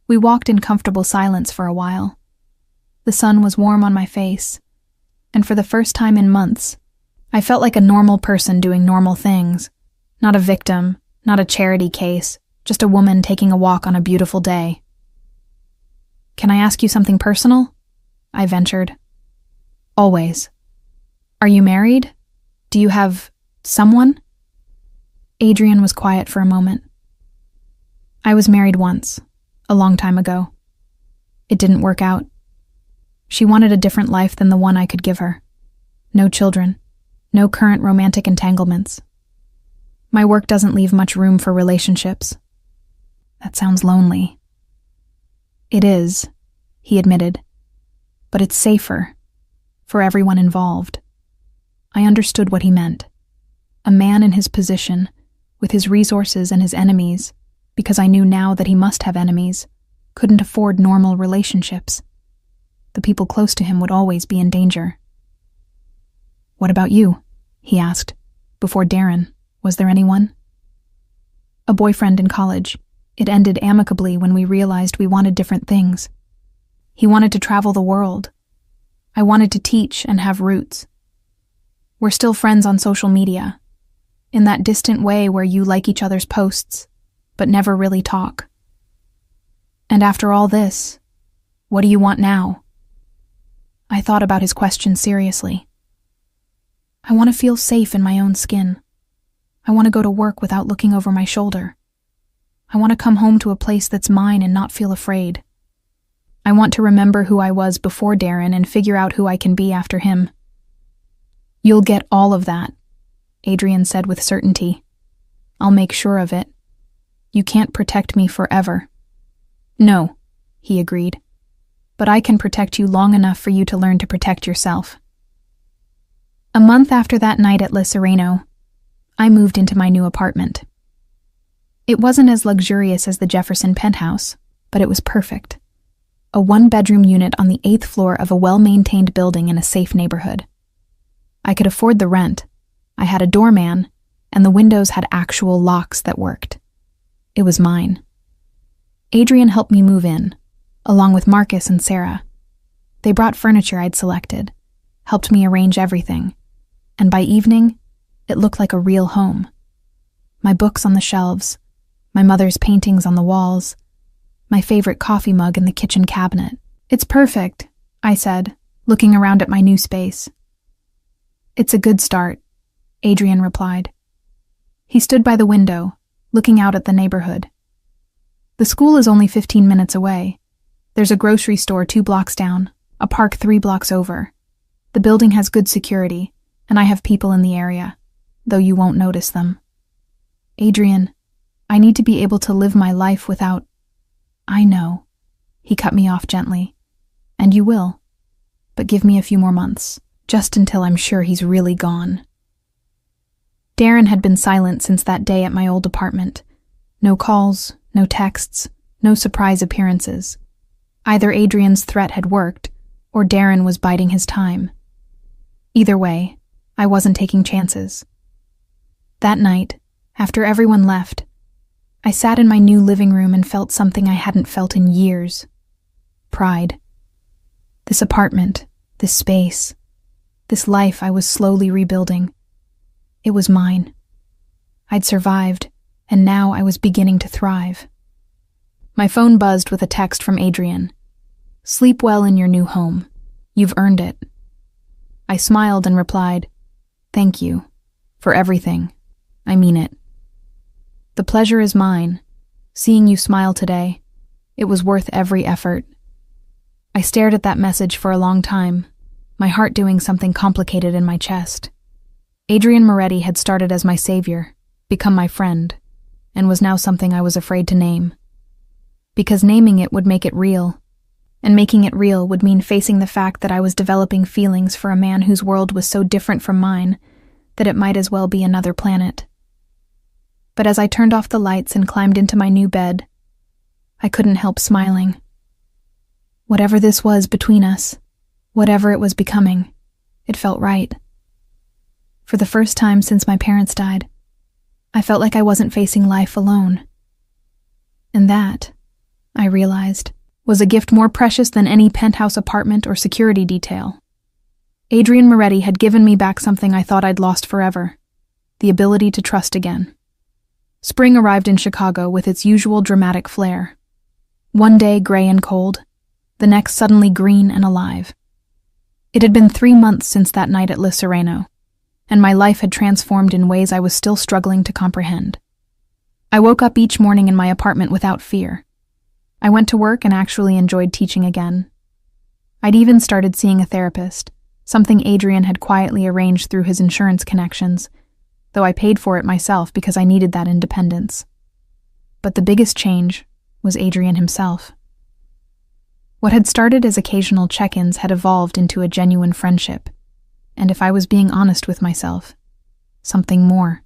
We walked in comfortable silence for a while. The sun was warm on my face, and for the first time in months, I felt like a normal person doing normal things. Not a victim, not a charity case, just a woman taking a walk on a beautiful day. "Can I ask you something personal?" I ventured. "Always." "Are you married? Do you have someone?" Adrian was quiet for a moment. "I was married once, a long time ago. It didn't work out. She wanted a different life than the one I could give her. No children, no current romantic entanglements. My work doesn't leave much room for relationships." "That sounds lonely." "It is," he admitted, "but it's safer for everyone involved." I understood what he meant. A man in his position, with his resources and his enemies, because I knew now that he must have enemies, couldn't afford normal relationships. The people close to him would always be in danger. "What about you?" he asked. "Before Darren, was there anyone?" "A boyfriend in college. It ended amicably when we realized we wanted different things. He wanted to travel the world. I wanted to teach and have roots. We're still friends on social media, in that distant way where you like each other's posts, but never really talk. And after all this, what do you want now?" I thought about his question seriously. "I want to feel safe in my own skin. I want to go to work without looking over my shoulder. I want to come home to a place that's mine and not feel afraid. I want to remember who I was before Darren and figure out who I can be after him." "You'll get all of that," Adrian said with certainty. "I'll make sure of it. You can't protect me forever, No, he agreed. But I can protect you long enough for you to learn to protect yourself. A month after that night at Le Sereno, I moved into my new apartment. It wasn't as luxurious as the Jefferson penthouse, but it was perfect. A one-bedroom unit on the 8th floor of a well-maintained building in a safe neighborhood. I could afford the rent. I had a doorman, and the windows had actual locks that worked. It was mine. Adrian helped me move in, along with Marcus and Sarah. They brought furniture I'd selected, helped me arrange everything, and by evening, it looked like a real home. My books on the shelves, my mother's paintings on the walls, my favorite coffee mug in the kitchen cabinet. It's perfect, I said, looking around at my new space. It's a good start, Adrian replied. He stood by the window, looking out at the neighborhood. The school is only 15 minutes away. There's a grocery store 2 blocks down, a park 3 blocks over. The building has good security, and I have people in the area, though you won't notice them. Adrian, I need to be able to live my life without... I know. He cut me off gently. And you will. But give me a few more months, just until I'm sure he's really gone. Darren had been silent since that day at my old apartment. No calls, no texts, no surprise appearances. Either Adrian's threat had worked, or Darren was biding his time. Either way, I wasn't taking chances. That night, after everyone left, I sat in my new living room and felt something I hadn't felt in years. Pride. This apartment, this space, this life I was slowly rebuilding. It was mine. I'd survived, and now I was beginning to thrive. My phone buzzed with a text from Adrian. Sleep well in your new home. You've earned it. I smiled and replied, Thank you. For everything. I mean it. The pleasure is mine. Seeing you smile today, it was worth every effort. I stared at that message for a long time, my heart doing something complicated in my chest. Adrian Moretti had started as my savior, become my friend, and was now something I was afraid to name. Because naming it would make it real, and making it real would mean facing the fact that I was developing feelings for a man whose world was so different from mine that it might as well be another planet. But as I turned off the lights and climbed into my new bed, I couldn't help smiling. Whatever this was between us, whatever it was becoming, it felt right. For the first time since my parents died, I felt like I wasn't facing life alone. And that, I realized, was a gift more precious than any penthouse apartment or security detail. Adrian Moretti had given me back something I thought I'd lost forever, the ability to trust again. Spring arrived in Chicago with its usual dramatic flair. One day gray and cold, the next suddenly green and alive. It had been 3 months since that night at Le Sereno, and my life had transformed in ways I was still struggling to comprehend. I woke up each morning in my apartment without fear. I went to work and actually enjoyed teaching again. I'd even started seeing a therapist, something Adrian had quietly arranged through his insurance connections, though I paid for it myself because I needed that independence. But the biggest change was Adrian himself. What had started as occasional check-ins had evolved into a genuine friendship, and if I was being honest with myself, something more.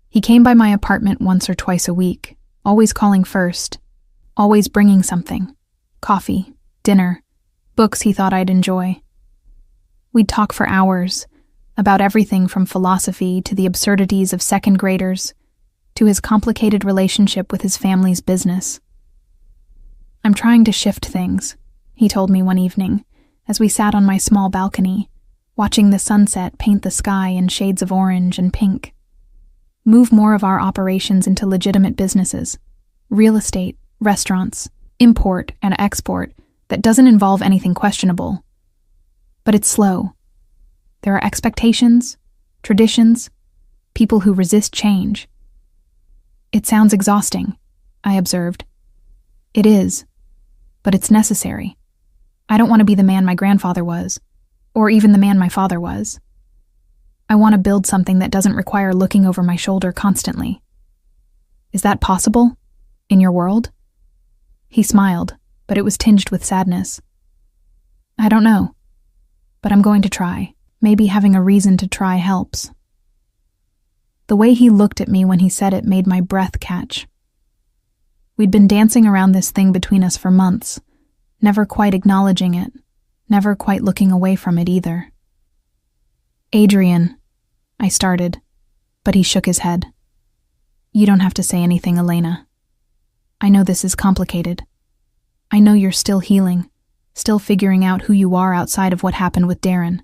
He came by my apartment once or twice a week, always calling first, always bringing something, coffee, dinner, books he thought I'd enjoy. We'd talk for hours, about everything from philosophy to the absurdities of second graders, to his complicated relationship with his family's business. I'm trying to shift things, he told me one evening, as we sat on my small balcony, watching the sunset paint the sky in shades of orange and pink. Move more of our operations into legitimate businesses, real estate, restaurants, import and export that doesn't involve anything questionable. But it's slow. There are expectations, traditions, people who resist change. It sounds exhausting, I observed. It is, but it's necessary. I don't want to be the man my grandfather was, or even the man my father was. I want to build something that doesn't require looking over my shoulder constantly. Is that possible? In your world? He smiled, but it was tinged with sadness. I don't know, but I'm going to try. Maybe having a reason to try helps. The way he looked at me when he said it made my breath catch. We'd been dancing around this thing between us for months, never quite acknowledging it, never quite looking away from it either. Adrian, I started, but he shook his head. You don't have to say anything, Elena. I know this is complicated. I know you're still healing, still figuring out who you are outside of what happened with Darren.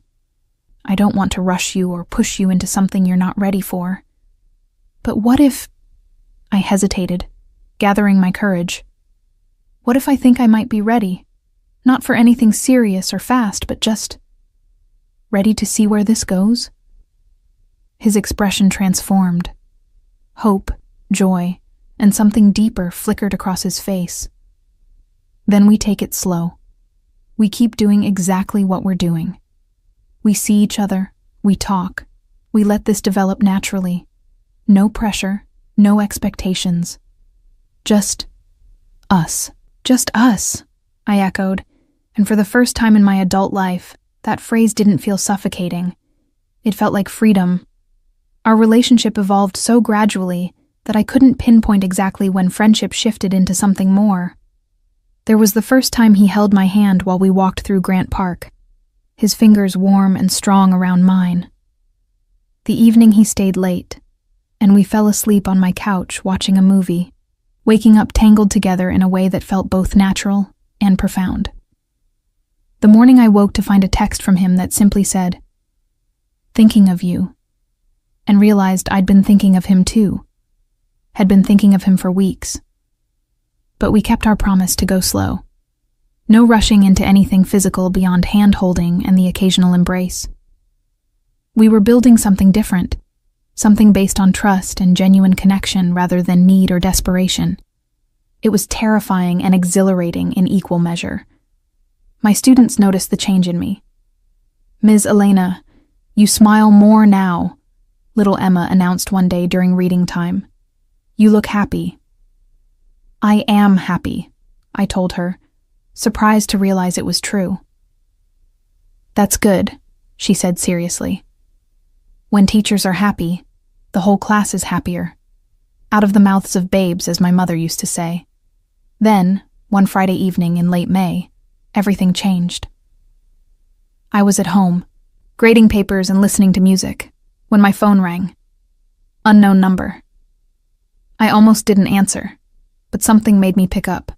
I don't want to rush you or push you into something you're not ready for. But what if... I hesitated, gathering my courage. What if I think I might be ready? Not for anything serious or fast, but just... ready to see where this goes? His expression transformed. Hope, joy, and something deeper flickered across his face. Then we take it slow. We keep doing exactly what we're doing. We see each other, we talk, we let this develop naturally. No pressure, no expectations. Just us. Just us, I echoed, and for the first time in my adult life, that phrase didn't feel suffocating. It felt like freedom. Our relationship evolved so gradually that I couldn't pinpoint exactly when friendship shifted into something more. There was the first time he held my hand while we walked through Grant Park, his fingers warm and strong around mine. The evening he stayed late, and we fell asleep on my couch watching a movie, waking up tangled together in a way that felt both natural and profound. The morning I woke to find a text from him that simply said, "Thinking of you," and realized I'd been thinking of him too, had been thinking of him for weeks. But we kept our promise to go slow. No rushing into anything physical beyond hand-holding and the occasional embrace. We were building something different, something based on trust and genuine connection rather than need or desperation. It was terrifying and exhilarating in equal measure. My students noticed the change in me. "Ms. Elena, you smile more now," little Emma announced one day during reading time. "You look happy." "I am happy," I told her, surprised to realize it was true. "That's good," she said seriously. "When teachers are happy, the whole class is happier. Out of the mouths of babes, as my mother used to say." Then, one Friday evening in late May, everything changed. I was at home, grading papers and listening to music, when my phone rang. Unknown number. I almost didn't answer, but something made me pick up.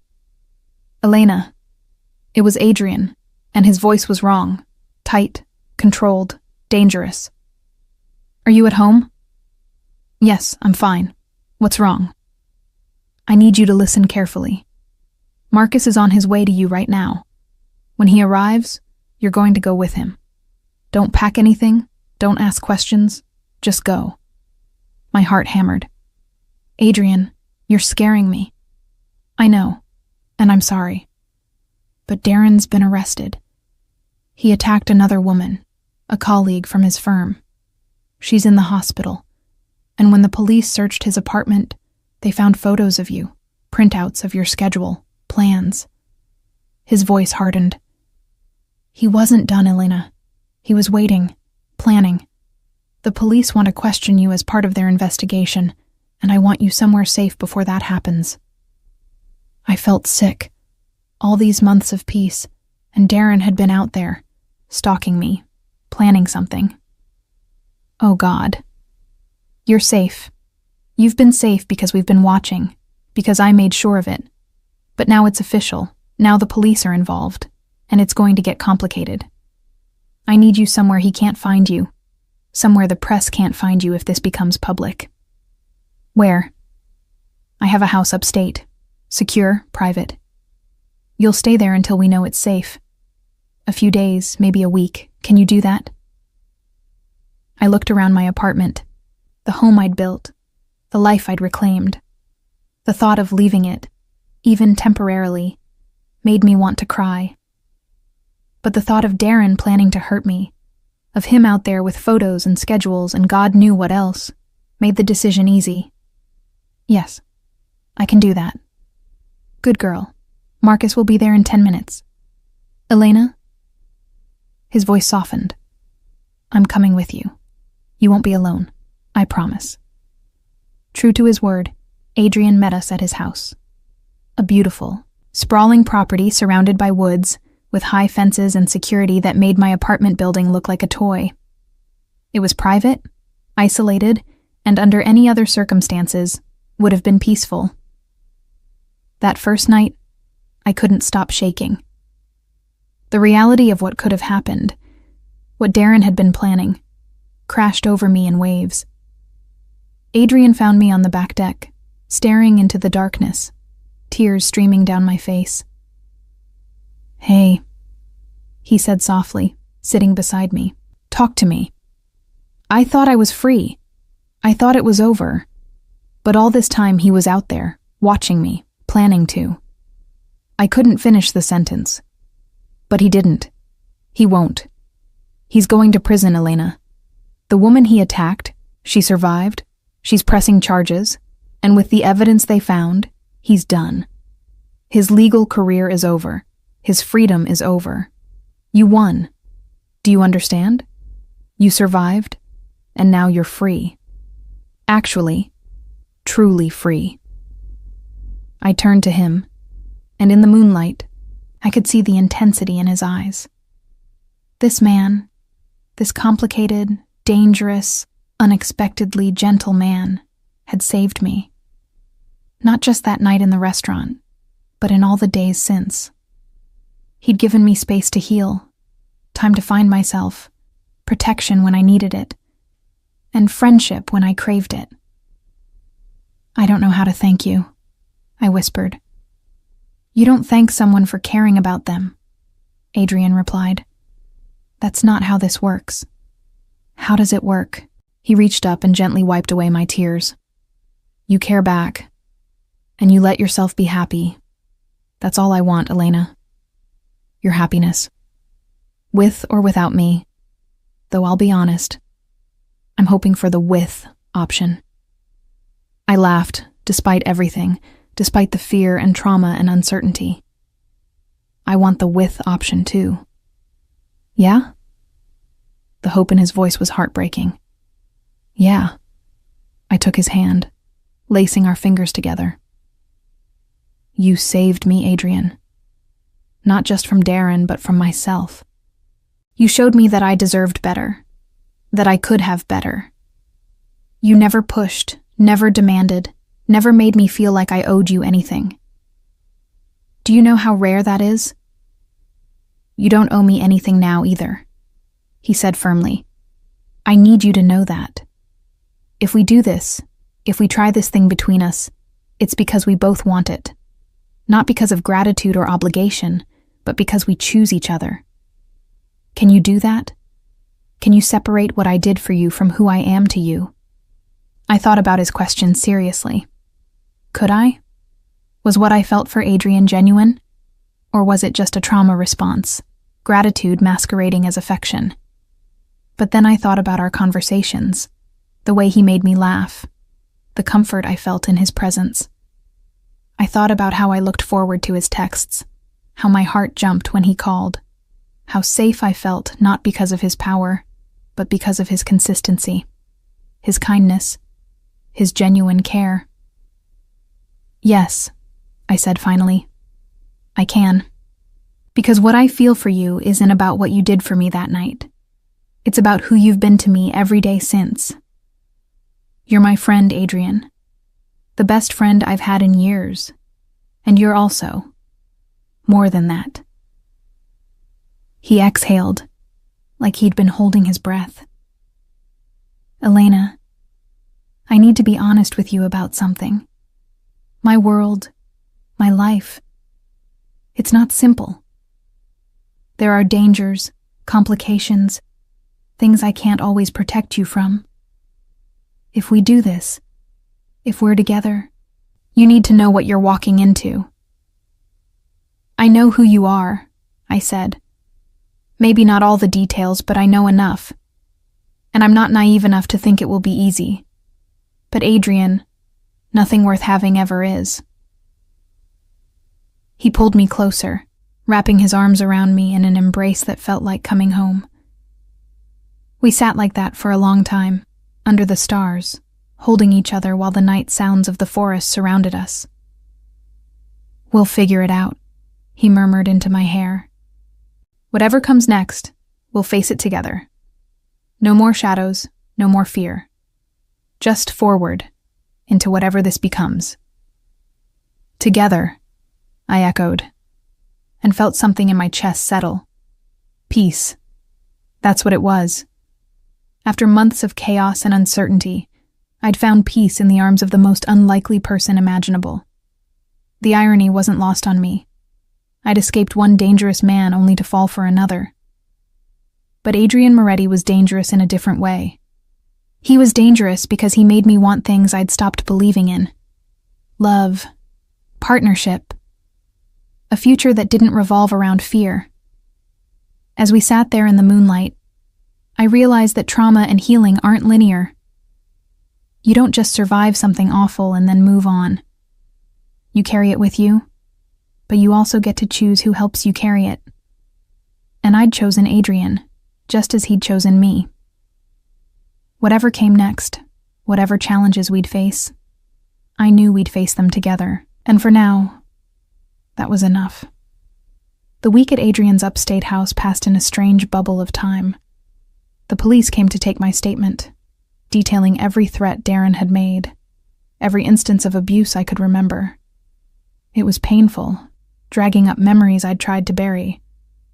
"Elena." It was Adrian, and his voice was wrong, tight, controlled, dangerous. "Are you at home?" "Yes, I'm fine. What's wrong?" "I need you to listen carefully. Marcus is on his way to you right now. When he arrives, you're going to go with him. Don't pack anything, don't ask questions, just go." My heart hammered. "Adrian, you're scaring me." "I know, and I'm sorry. But Darren's been arrested. He attacked another woman, a colleague from his firm. She's in the hospital, and when the police searched his apartment, they found photos of you, printouts of your schedule, plans." His voice hardened. "He wasn't done, Elena. He was waiting, planning. The police want to question you as part of their investigation, and I want you somewhere safe before that happens." I felt sick. All these months of peace, and Darren had been out there, stalking me, planning something. Oh God. "You're safe. You've been safe because we've been watching, because I made sure of it. But now it's official. Now the police are involved, and it's going to get complicated. I need you somewhere he can't find you, somewhere the press can't find you if this becomes public." "Where?" "I have a house upstate. Secure, private. You'll stay there until we know it's safe. A few days, maybe a week. Can you do that?" I looked around my apartment, the home I'd built, the life I'd reclaimed. The thought of leaving it, even temporarily, made me want to cry. But the thought of Darren planning to hurt me, of him out there with photos and schedules and God knew what else, made the decision easy. "Yes, I can do that." "Good girl. Marcus will be there in 10 minutes. Elena? His voice softened. I'm coming with you. You won't be alone. I promise. True to his word, Adrian met us at his house. A beautiful, sprawling property surrounded by woods, with high fences and security that made my apartment building look like a toy. It was private, isolated, and under any other circumstances, would have been peaceful. That first night, I couldn't stop shaking. The reality of what could have happened, what Darren had been planning, crashed over me in waves. Adrian found me on the back deck, staring into the darkness, tears streaming down my face. Hey, he said softly, sitting beside me. Talk to me. I thought I was free. I thought it was over. But all this time he was out there, watching me, planning to. I couldn't finish the sentence. But he didn't. He won't. He's going to prison, Elena. The woman he attacked, she survived, she's pressing charges, and with the evidence they found, he's done. His legal career is over. His freedom is over. You won. Do you understand? You survived, and now you're free. Actually, truly free. I turned to him, and in the moonlight, I could see the intensity in his eyes. This man, this complicated, dangerous, unexpectedly gentle man, had saved me. Not just that night in the restaurant, but in all the days since. He'd given me space to heal, time to find myself, protection when I needed it, and friendship when I craved it. I don't know how to thank you, I whispered. You don't thank someone for caring about them, Adrian replied. That's not how this works. How does it work? He reached up and gently wiped away my tears. You care back, and you let yourself be happy. That's all I want, Elena. Your happiness. With or without me, though I'll be honest, I'm hoping for the with option. I laughed, despite everything, despite the fear and trauma and uncertainty. I want the with option too. Yeah? The hope in his voice was heartbreaking. Yeah. I took his hand, lacing our fingers together. You saved me, Adrian. Not just from Darren, but from myself. You showed me that I deserved better, that I could have better. You never pushed, never demanded, never made me feel like I owed you anything. Do you know how rare that is? You don't owe me anything now either, he said firmly. I need you to know that. If we do this, if we try this thing between us, it's because we both want it. Not because of gratitude or obligation, but because we choose each other. Can you do that? Can you separate what I did for you from who I am to you? I thought about his question seriously. Could I? Was what I felt for Adrian genuine? Or was it just a trauma response, gratitude masquerading as affection? But then I thought about our conversations, the way he made me laugh, the comfort I felt in his presence. I thought about how I looked forward to his texts, how my heart jumped when he called, how safe I felt not because of his power, but because of his consistency, his kindness, his genuine care. Yes, I said finally. I can. Because what I feel for you isn't about what you did for me that night. It's about who you've been to me every day since. You're my friend, Adrian. The best friend I've had in years. And you're also more than that. He exhaled, like he'd been holding his breath. Elena, I need to be honest with you about something. My world, my life. It's not simple. There are dangers, complications, things I can't always protect you from. If we do this, if we're together, you need to know what you're walking into. I know who you are, I said. Maybe not all the details, but I know enough. And I'm not naive enough to think it will be easy. But Adrian, nothing worth having ever is. He pulled me closer, wrapping his arms around me in an embrace that felt like coming home. We sat like that for a long time, under the stars, holding each other while the night sounds of the forest surrounded us. "We'll figure it out," he murmured into my hair. "Whatever comes next, we'll face it together. No more shadows, no more fear. Just forward, into whatever this becomes." "Together," I echoed, and felt something in my chest settle. Peace. That's what it was. After months of chaos and uncertainty, I'd found peace in the arms of the most unlikely person imaginable. The irony wasn't lost on me. I'd escaped one dangerous man only to fall for another. But Adrian Moretti was dangerous in a different way. He was dangerous because he made me want things I'd stopped believing in. Love, partnership, a future that didn't revolve around fear. As we sat there in the moonlight, I realized that trauma and healing aren't linear. You don't just survive something awful and then move on. You carry it with you, but you also get to choose who helps you carry it. And I'd chosen Adrian, just as he'd chosen me. Whatever came next, whatever challenges we'd face, I knew we'd face them together, and for now, that was enough. The week at Adrian's upstate house passed in a strange bubble of time. The police came to take my statement, detailing every threat Darren had made, every instance of abuse I could remember. It was painful, dragging up memories I'd tried to bury,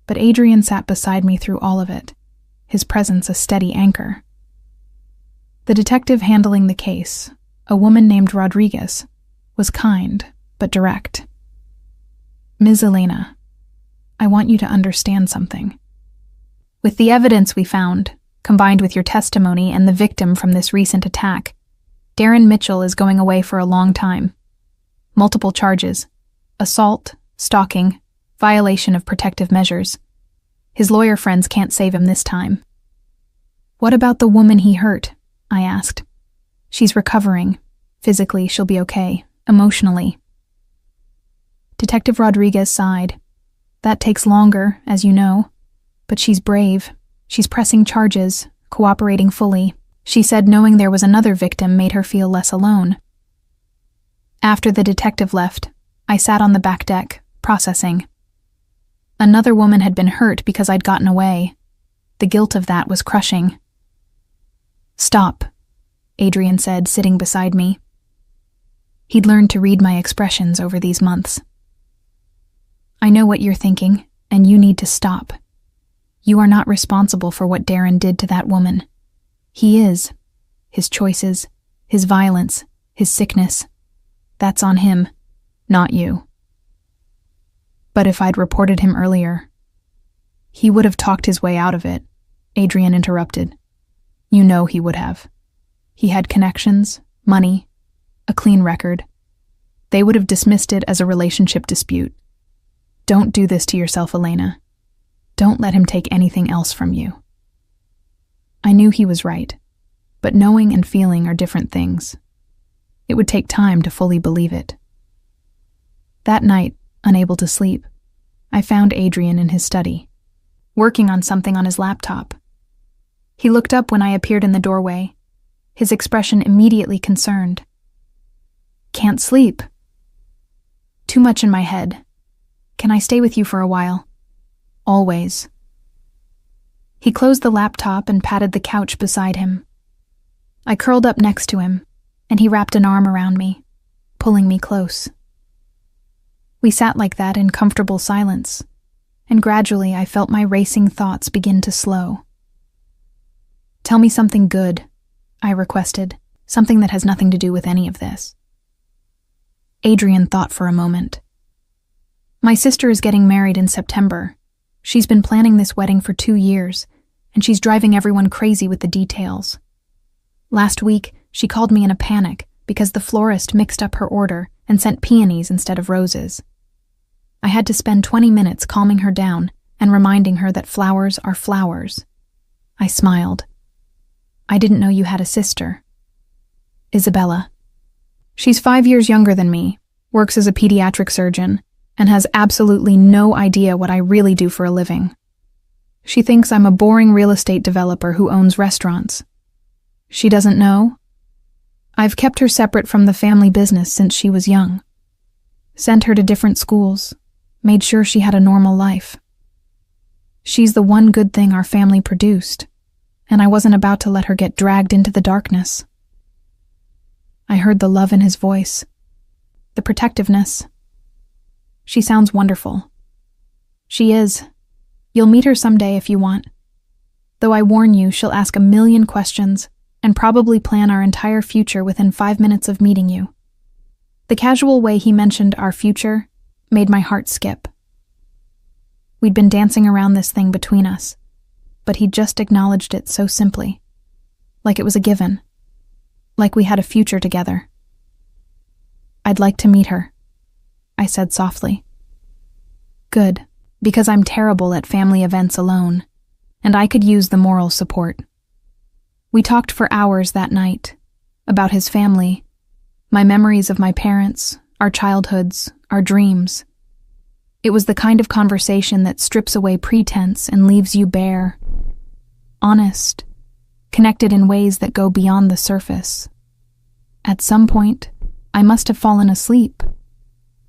but Adrian sat beside me through all of it, his presence a steady anchor. The detective handling the case, a woman named Rodriguez, was kind but direct. "Ms. Elena, I want you to understand something. With the evidence we found, combined with your testimony and the victim from this recent attack, Darren Mitchell is going away for a long time. Multiple charges: assault, stalking, violation of protective measures. His lawyer friends can't save him this time." "What about the woman he hurt?" I asked. "She's recovering. Physically, she'll be okay. Emotionally." Detective Rodriguez sighed. "That takes longer, as you know. But she's brave. She's pressing charges, cooperating fully." She said knowing there was another victim made her feel less alone. After the detective left, I sat on the back deck, processing. Another woman had been hurt because I'd gotten away. The guilt of that was crushing. "Stop," Adrian said, sitting beside me. He'd learned to read my expressions over these months. "I know what you're thinking, and you need to stop. You are not responsible for what Darren did to that woman. He is. His choices, his violence, his sickness. That's on him, not you." "But if I'd reported him earlier..." "He would have talked his way out of it," Adrian interrupted. "You know he would have. He had connections, money, a clean record. They would have dismissed it as a relationship dispute. Don't do this to yourself, Elena. Don't let him take anything else from you." I knew he was right, but knowing and feeling are different things. It would take time to fully believe it. That night, unable to sleep, I found Adrian in his study, working on something on his laptop. He looked up when I appeared in the doorway, his expression immediately concerned. "Can't sleep." "Too much in my head. Can I stay with you for a while?" "Always." He closed the laptop and patted the couch beside him. I curled up next to him, and he wrapped an arm around me, pulling me close. We sat like that in comfortable silence, and gradually I felt my racing thoughts begin to slow. "Tell me something good," I requested, "something that has nothing to do with any of this." Adrian thought for a moment. "My sister is getting married in September. She's been planning this wedding for 2 years, and she's driving everyone crazy with the details. Last week, she called me in a panic because the florist mixed up her order and sent peonies instead of roses. I had to spend 20 minutes calming her down and reminding her that flowers are flowers." I smiled. "I didn't know you had a sister." "Isabella. She's 5 years younger than me, works as a pediatric surgeon, and has absolutely no idea what I really do for a living. She thinks I'm a boring real estate developer who owns restaurants. She doesn't know. I've kept her separate from the family business since she was young. Sent her to different schools, made sure she had a normal life. She's the one good thing our family produced, and I wasn't about to let her get dragged into the darkness. I heard the love in his voice, the protectiveness. She sounds wonderful. She is. You'll meet her someday if you want. Though I warn you, she'll ask a million questions and probably plan our entire future within 5 minutes of meeting you. The casual way he mentioned our future made my heart skip. We'd been dancing around this thing between us, but he just acknowledged it so simply, like it was a given, like we had a future together. I'd like to meet her, I said softly. Good, because I'm terrible at family events alone, and I could use the moral support. We talked for hours that night, about his family, my memories of my parents, our childhoods, our dreams. It was the kind of conversation that strips away pretense and leaves you bare. Honest, connected in ways that go beyond the surface. At some point, I must have fallen asleep,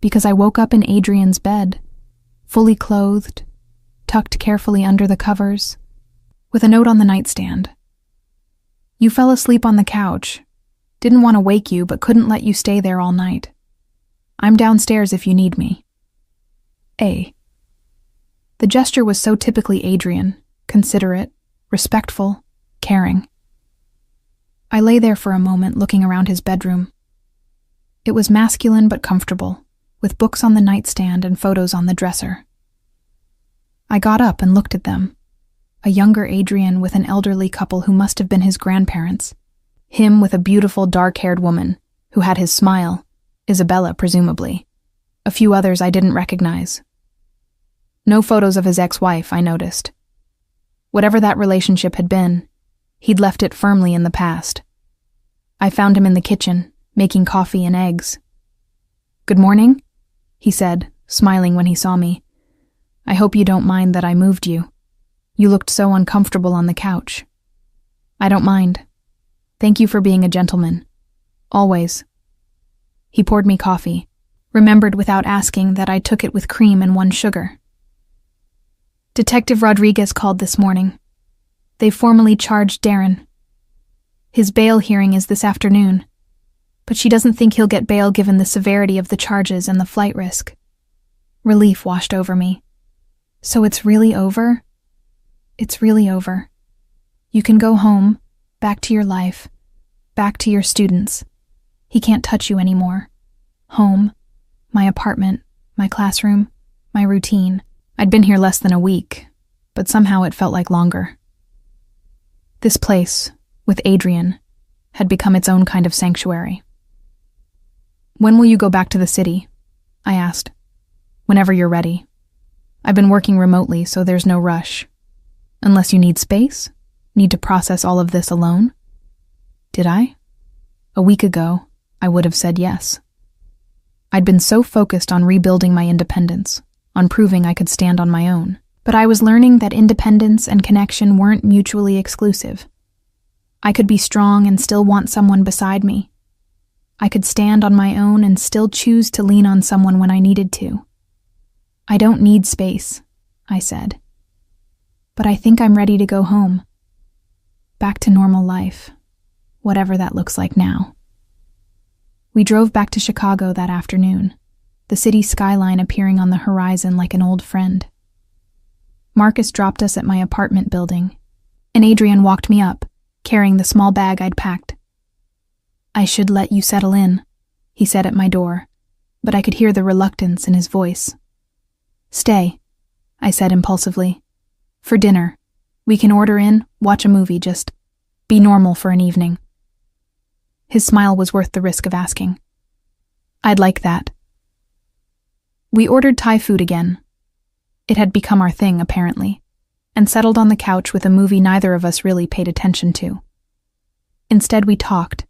because I woke up in Adrian's bed, fully clothed, tucked carefully under the covers, with a note on the nightstand. You fell asleep on the couch. Didn't want to wake you, but couldn't let you stay there all night. I'm downstairs if you need me. A. The gesture was so typically Adrian, considerate, respectful, caring. I lay there for a moment looking around his bedroom. It was masculine but comfortable, with books on the nightstand and photos on the dresser. I got up and looked at them. A younger Adrian with an elderly couple who must have been his grandparents. Him with a beautiful dark-haired woman who had his smile, Isabella presumably. A few others I didn't recognize. No photos of his ex-wife, I noticed. Whatever that relationship had been, he'd left it firmly in the past. I found him in the kitchen, making coffee and eggs. "Good morning," he said, smiling when he saw me. "I hope you don't mind that I moved you. You looked so uncomfortable on the couch." "I don't mind. Thank you for being a gentleman. Always." He poured me coffee, remembered without asking that I took it with cream and 1 sugar. "Detective Rodriguez called this morning. They formally charged Darren. His bail hearing is this afternoon, but she doesn't think he'll get bail given the severity of the charges and the flight risk." Relief washed over me. "So it's really over?" "It's really over. You can go home, back to your life, back to your students. He can't touch you anymore. Home, my apartment, my classroom, my routine. I'd been here less than a week, but somehow it felt like longer. This place, with Adrian, had become its own kind of sanctuary. "When will you go back to the city?" I asked. "Whenever you're ready. I've been working remotely, so there's no rush. Unless you need space? Need to process all of this alone?" Did I? A week ago, I would have said yes. I'd been so focused on rebuilding my independence, on proving I could stand on my own. But I was learning that independence and connection weren't mutually exclusive. I could be strong and still want someone beside me. I could stand on my own and still choose to lean on someone when I needed to. "I don't need space," I said. "But I think I'm ready to go home. Back to normal life, whatever that looks like now." We drove back to Chicago that afternoon, the city skyline appearing on the horizon like an old friend. Marcus dropped us at my apartment building, and Adrian walked me up, carrying the small bag I'd packed. "I should let you settle in," he said at my door, but I could hear the reluctance in his voice. "Stay," I said impulsively. "For dinner. We can order in, watch a movie, just be normal for an evening." His smile was worth the risk of asking. "I'd like that." We ordered Thai food again. It had become our thing, apparently, and settled on the couch with a movie neither of us really paid attention to. Instead, we talked,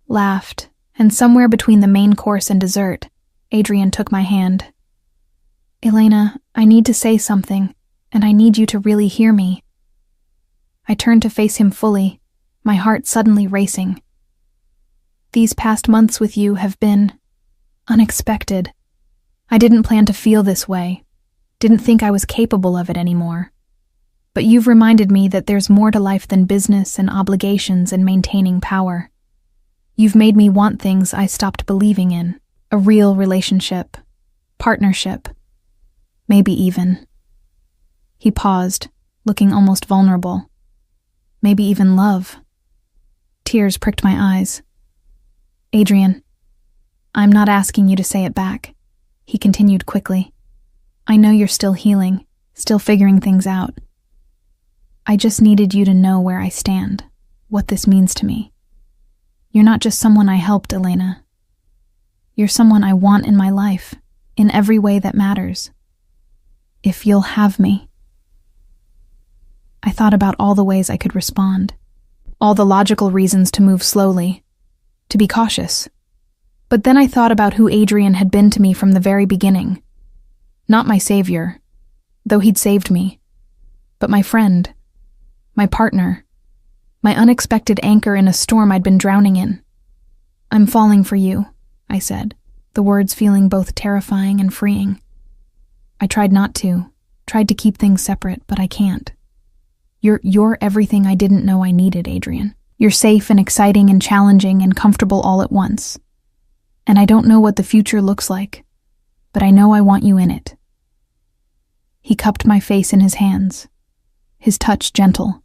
laughed, and somewhere between the main course and dessert, Adrian took my hand. Elena, I need to say something, and I need you to really hear me. I turned to face him fully, my heart suddenly racing. These past months with you have been unexpected. I didn't plan to feel this way, didn't think I was capable of it anymore. But you've reminded me that there's more to life than business and obligations and maintaining power. You've made me want things I stopped believing in, a real relationship, partnership, maybe even. He paused, looking almost vulnerable. Maybe even love. Tears pricked my eyes. Adrian, I'm not asking you to say it back, he continued quickly. I know you're still healing, still figuring things out. I just needed you to know where I stand, what this means to me. You're not just someone I helped, Elena. You're someone I want in my life, in every way that matters. If you'll have me. I thought about all the ways I could respond, all the logical reasons to move slowly, to be cautious. But then I thought about who Adrian had been to me from the very beginning. Not my savior, though he'd saved me, but my friend, my partner, my unexpected anchor in a storm I'd been drowning in. I'm falling for you, I said, the words feeling both terrifying and freeing. I tried not to, tried to keep things separate, but I can't. You're everything I didn't know I needed, Adrian. You're safe and exciting and challenging and comfortable all at once. And I don't know what the future looks like, but I know I want you in it. He cupped my face in his hands, his touch gentle.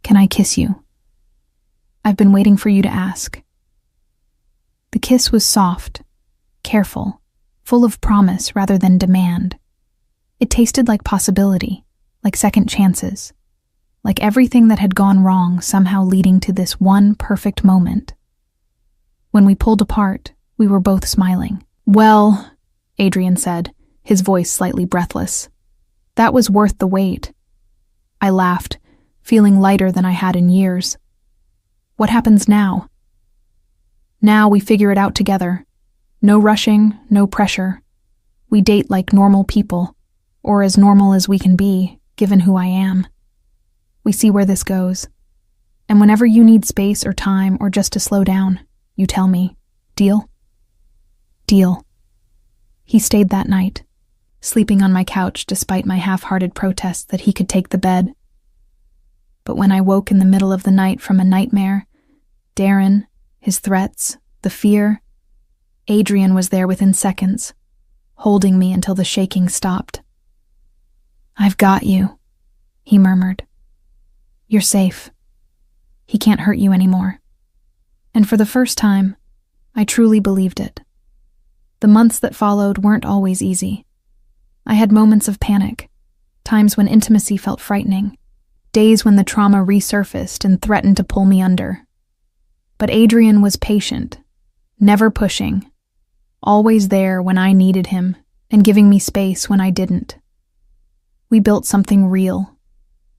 Can I kiss you? I've been waiting for you to ask. The kiss was soft, careful, full of promise rather than demand. It tasted like possibility, like second chances, like everything that had gone wrong somehow leading to this one perfect moment. When we pulled apart, we were both smiling. Well, Adrian said, his voice slightly breathless. That was worth the wait. I laughed, feeling lighter than I had in years. What happens now? Now we figure it out together. No rushing, no pressure. We date like normal people, or as normal as we can be, given who I am. We see where this goes. And whenever you need space or time or just to slow down, you tell me. Deal? Deal. He stayed that night, sleeping on my couch despite my half-hearted protests that he could take the bed. But when I woke in the middle of the night from a nightmare, Darren, his threats, the fear, Adrian was there within seconds, holding me until the shaking stopped. I've got you, he murmured. You're safe. He can't hurt you anymore. And for the first time, I truly believed it. The months that followed weren't always easy. I had moments of panic, times when intimacy felt frightening, days when the trauma resurfaced and threatened to pull me under. But Adrian was patient, never pushing, always there when I needed him and giving me space when I didn't. We built something real,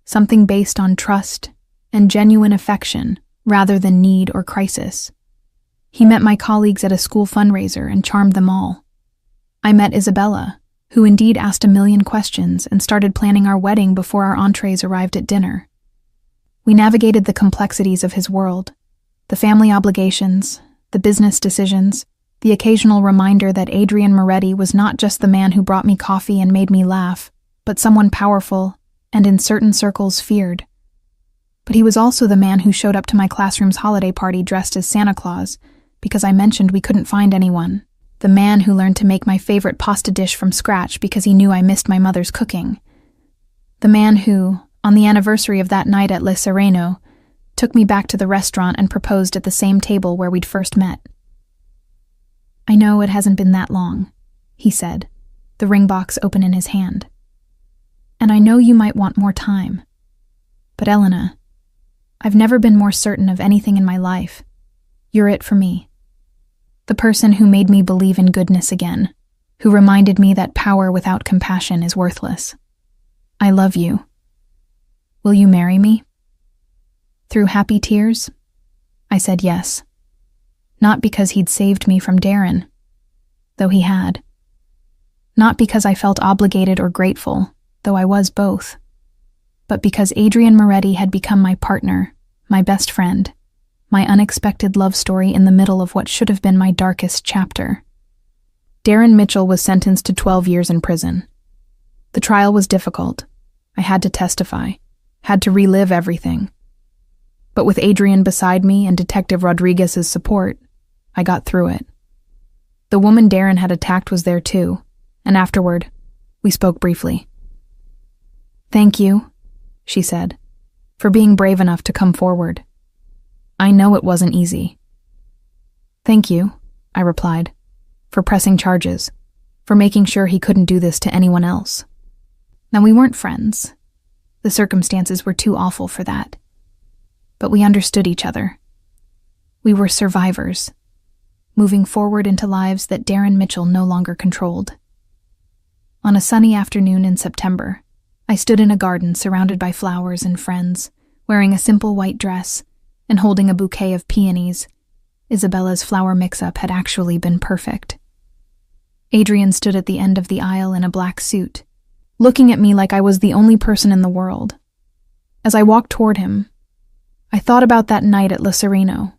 something based on trust and genuine affection rather than need or crisis. He met my colleagues at a school fundraiser and charmed them all. I met Isabella, who indeed asked a million questions and started planning our wedding before our entrees arrived at dinner. We navigated the complexities of his world, the family obligations, the business decisions, the occasional reminder that Adrian Moretti was not just the man who brought me coffee and made me laugh, but someone powerful and in certain circles feared. But he was also the man who showed up to my classroom's holiday party dressed as Santa Claus because I mentioned we couldn't find anyone. The man who learned to make my favorite pasta dish from scratch because he knew I missed my mother's cooking. The man who, on the anniversary of that night at Le Sereno, took me back to the restaurant and proposed at the same table where we'd first met. I know it hasn't been that long, he said, the ring box open in his hand. And I know you might want more time. But Elena, I've never been more certain of anything in my life. You're it for me. The person who made me believe in goodness again, who reminded me that power without compassion is worthless. I love you. Will you marry me? Through happy tears, I said yes. Not because he'd saved me from Darren, though he had. Not because I felt obligated or grateful, though I was both, but because Adrian Moretti had become my partner, my best friend, my unexpected love story in the middle of what should have been my darkest chapter. Darren Mitchell was sentenced to 12 years in prison. The trial was difficult. I had to testify, had to relive everything. But with Adrian beside me and Detective Rodriguez's support, I got through it. The woman Darren had attacked was there too, and afterward, we spoke briefly. "Thank you," she said, "for being brave enough to come forward. I know it wasn't easy." "Thank you," I replied, "for pressing charges, for making sure he couldn't do this to anyone else." Now, we weren't friends. The circumstances were too awful for that. But we understood each other. We were survivors, moving forward into lives that Darren Mitchell no longer controlled. On a sunny afternoon in September, I stood in a garden surrounded by flowers and friends, wearing a simple white dress and holding a bouquet of peonies. Isabella's flower mix-up had actually been perfect. Adrian stood at the end of the aisle in a black suit, looking at me like I was the only person in the world. As I walked toward him, I thought about that night at Le Sereno,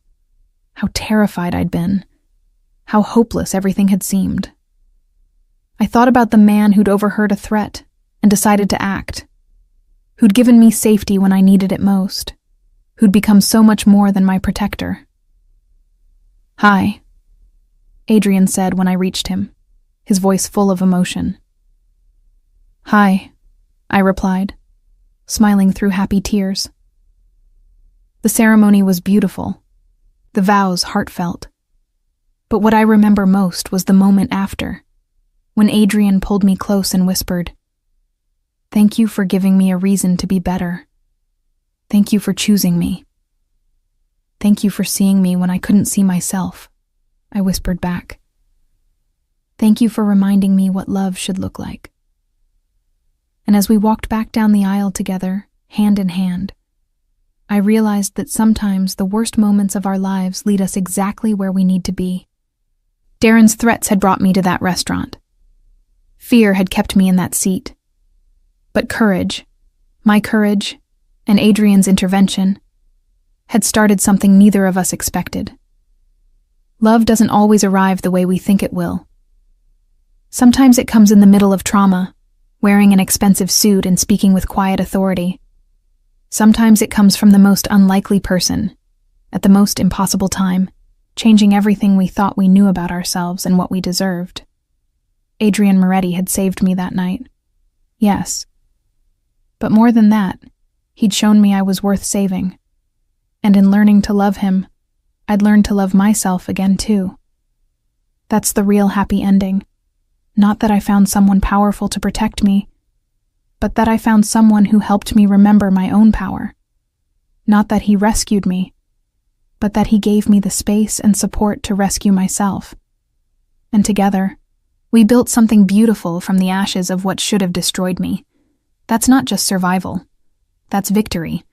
how terrified I'd been, how hopeless everything had seemed. I thought about the man who'd overheard a threat and decided to act, who'd given me safety when I needed it most, who'd become so much more than my protector. "Hi," Adrian said when I reached him, his voice full of emotion. "Hi," I replied, smiling through happy tears. The ceremony was beautiful, the vows heartfelt. But what I remember most was the moment after, when Adrian pulled me close and whispered, "Thank you for giving me a reason to be better. Thank you for choosing me. Thank you for seeing me when I couldn't see myself," I whispered back. "Thank you for reminding me what love should look like." And as we walked back down the aisle together, hand in hand, I realized that sometimes the worst moments of our lives lead us exactly where we need to be. Darren's threats had brought me to that restaurant. Fear had kept me in that seat. But courage, my courage, and Adrian's intervention, had started something neither of us expected. Love doesn't always arrive the way we think it will. Sometimes it comes in the middle of trauma, wearing an expensive suit and speaking with quiet authority. Sometimes it comes from the most unlikely person, at the most impossible time, changing everything we thought we knew about ourselves and what we deserved. Adrian Moretti had saved me that night. Yes. But more than that, he'd shown me I was worth saving. And in learning to love him, I'd learned to love myself again too. That's the real happy ending. Not that I found someone powerful to protect me, but that I found someone who helped me remember my own power. Not that he rescued me, but that he gave me the space and support to rescue myself. And together, we built something beautiful from the ashes of what should have destroyed me. That's not just survival. That's victory.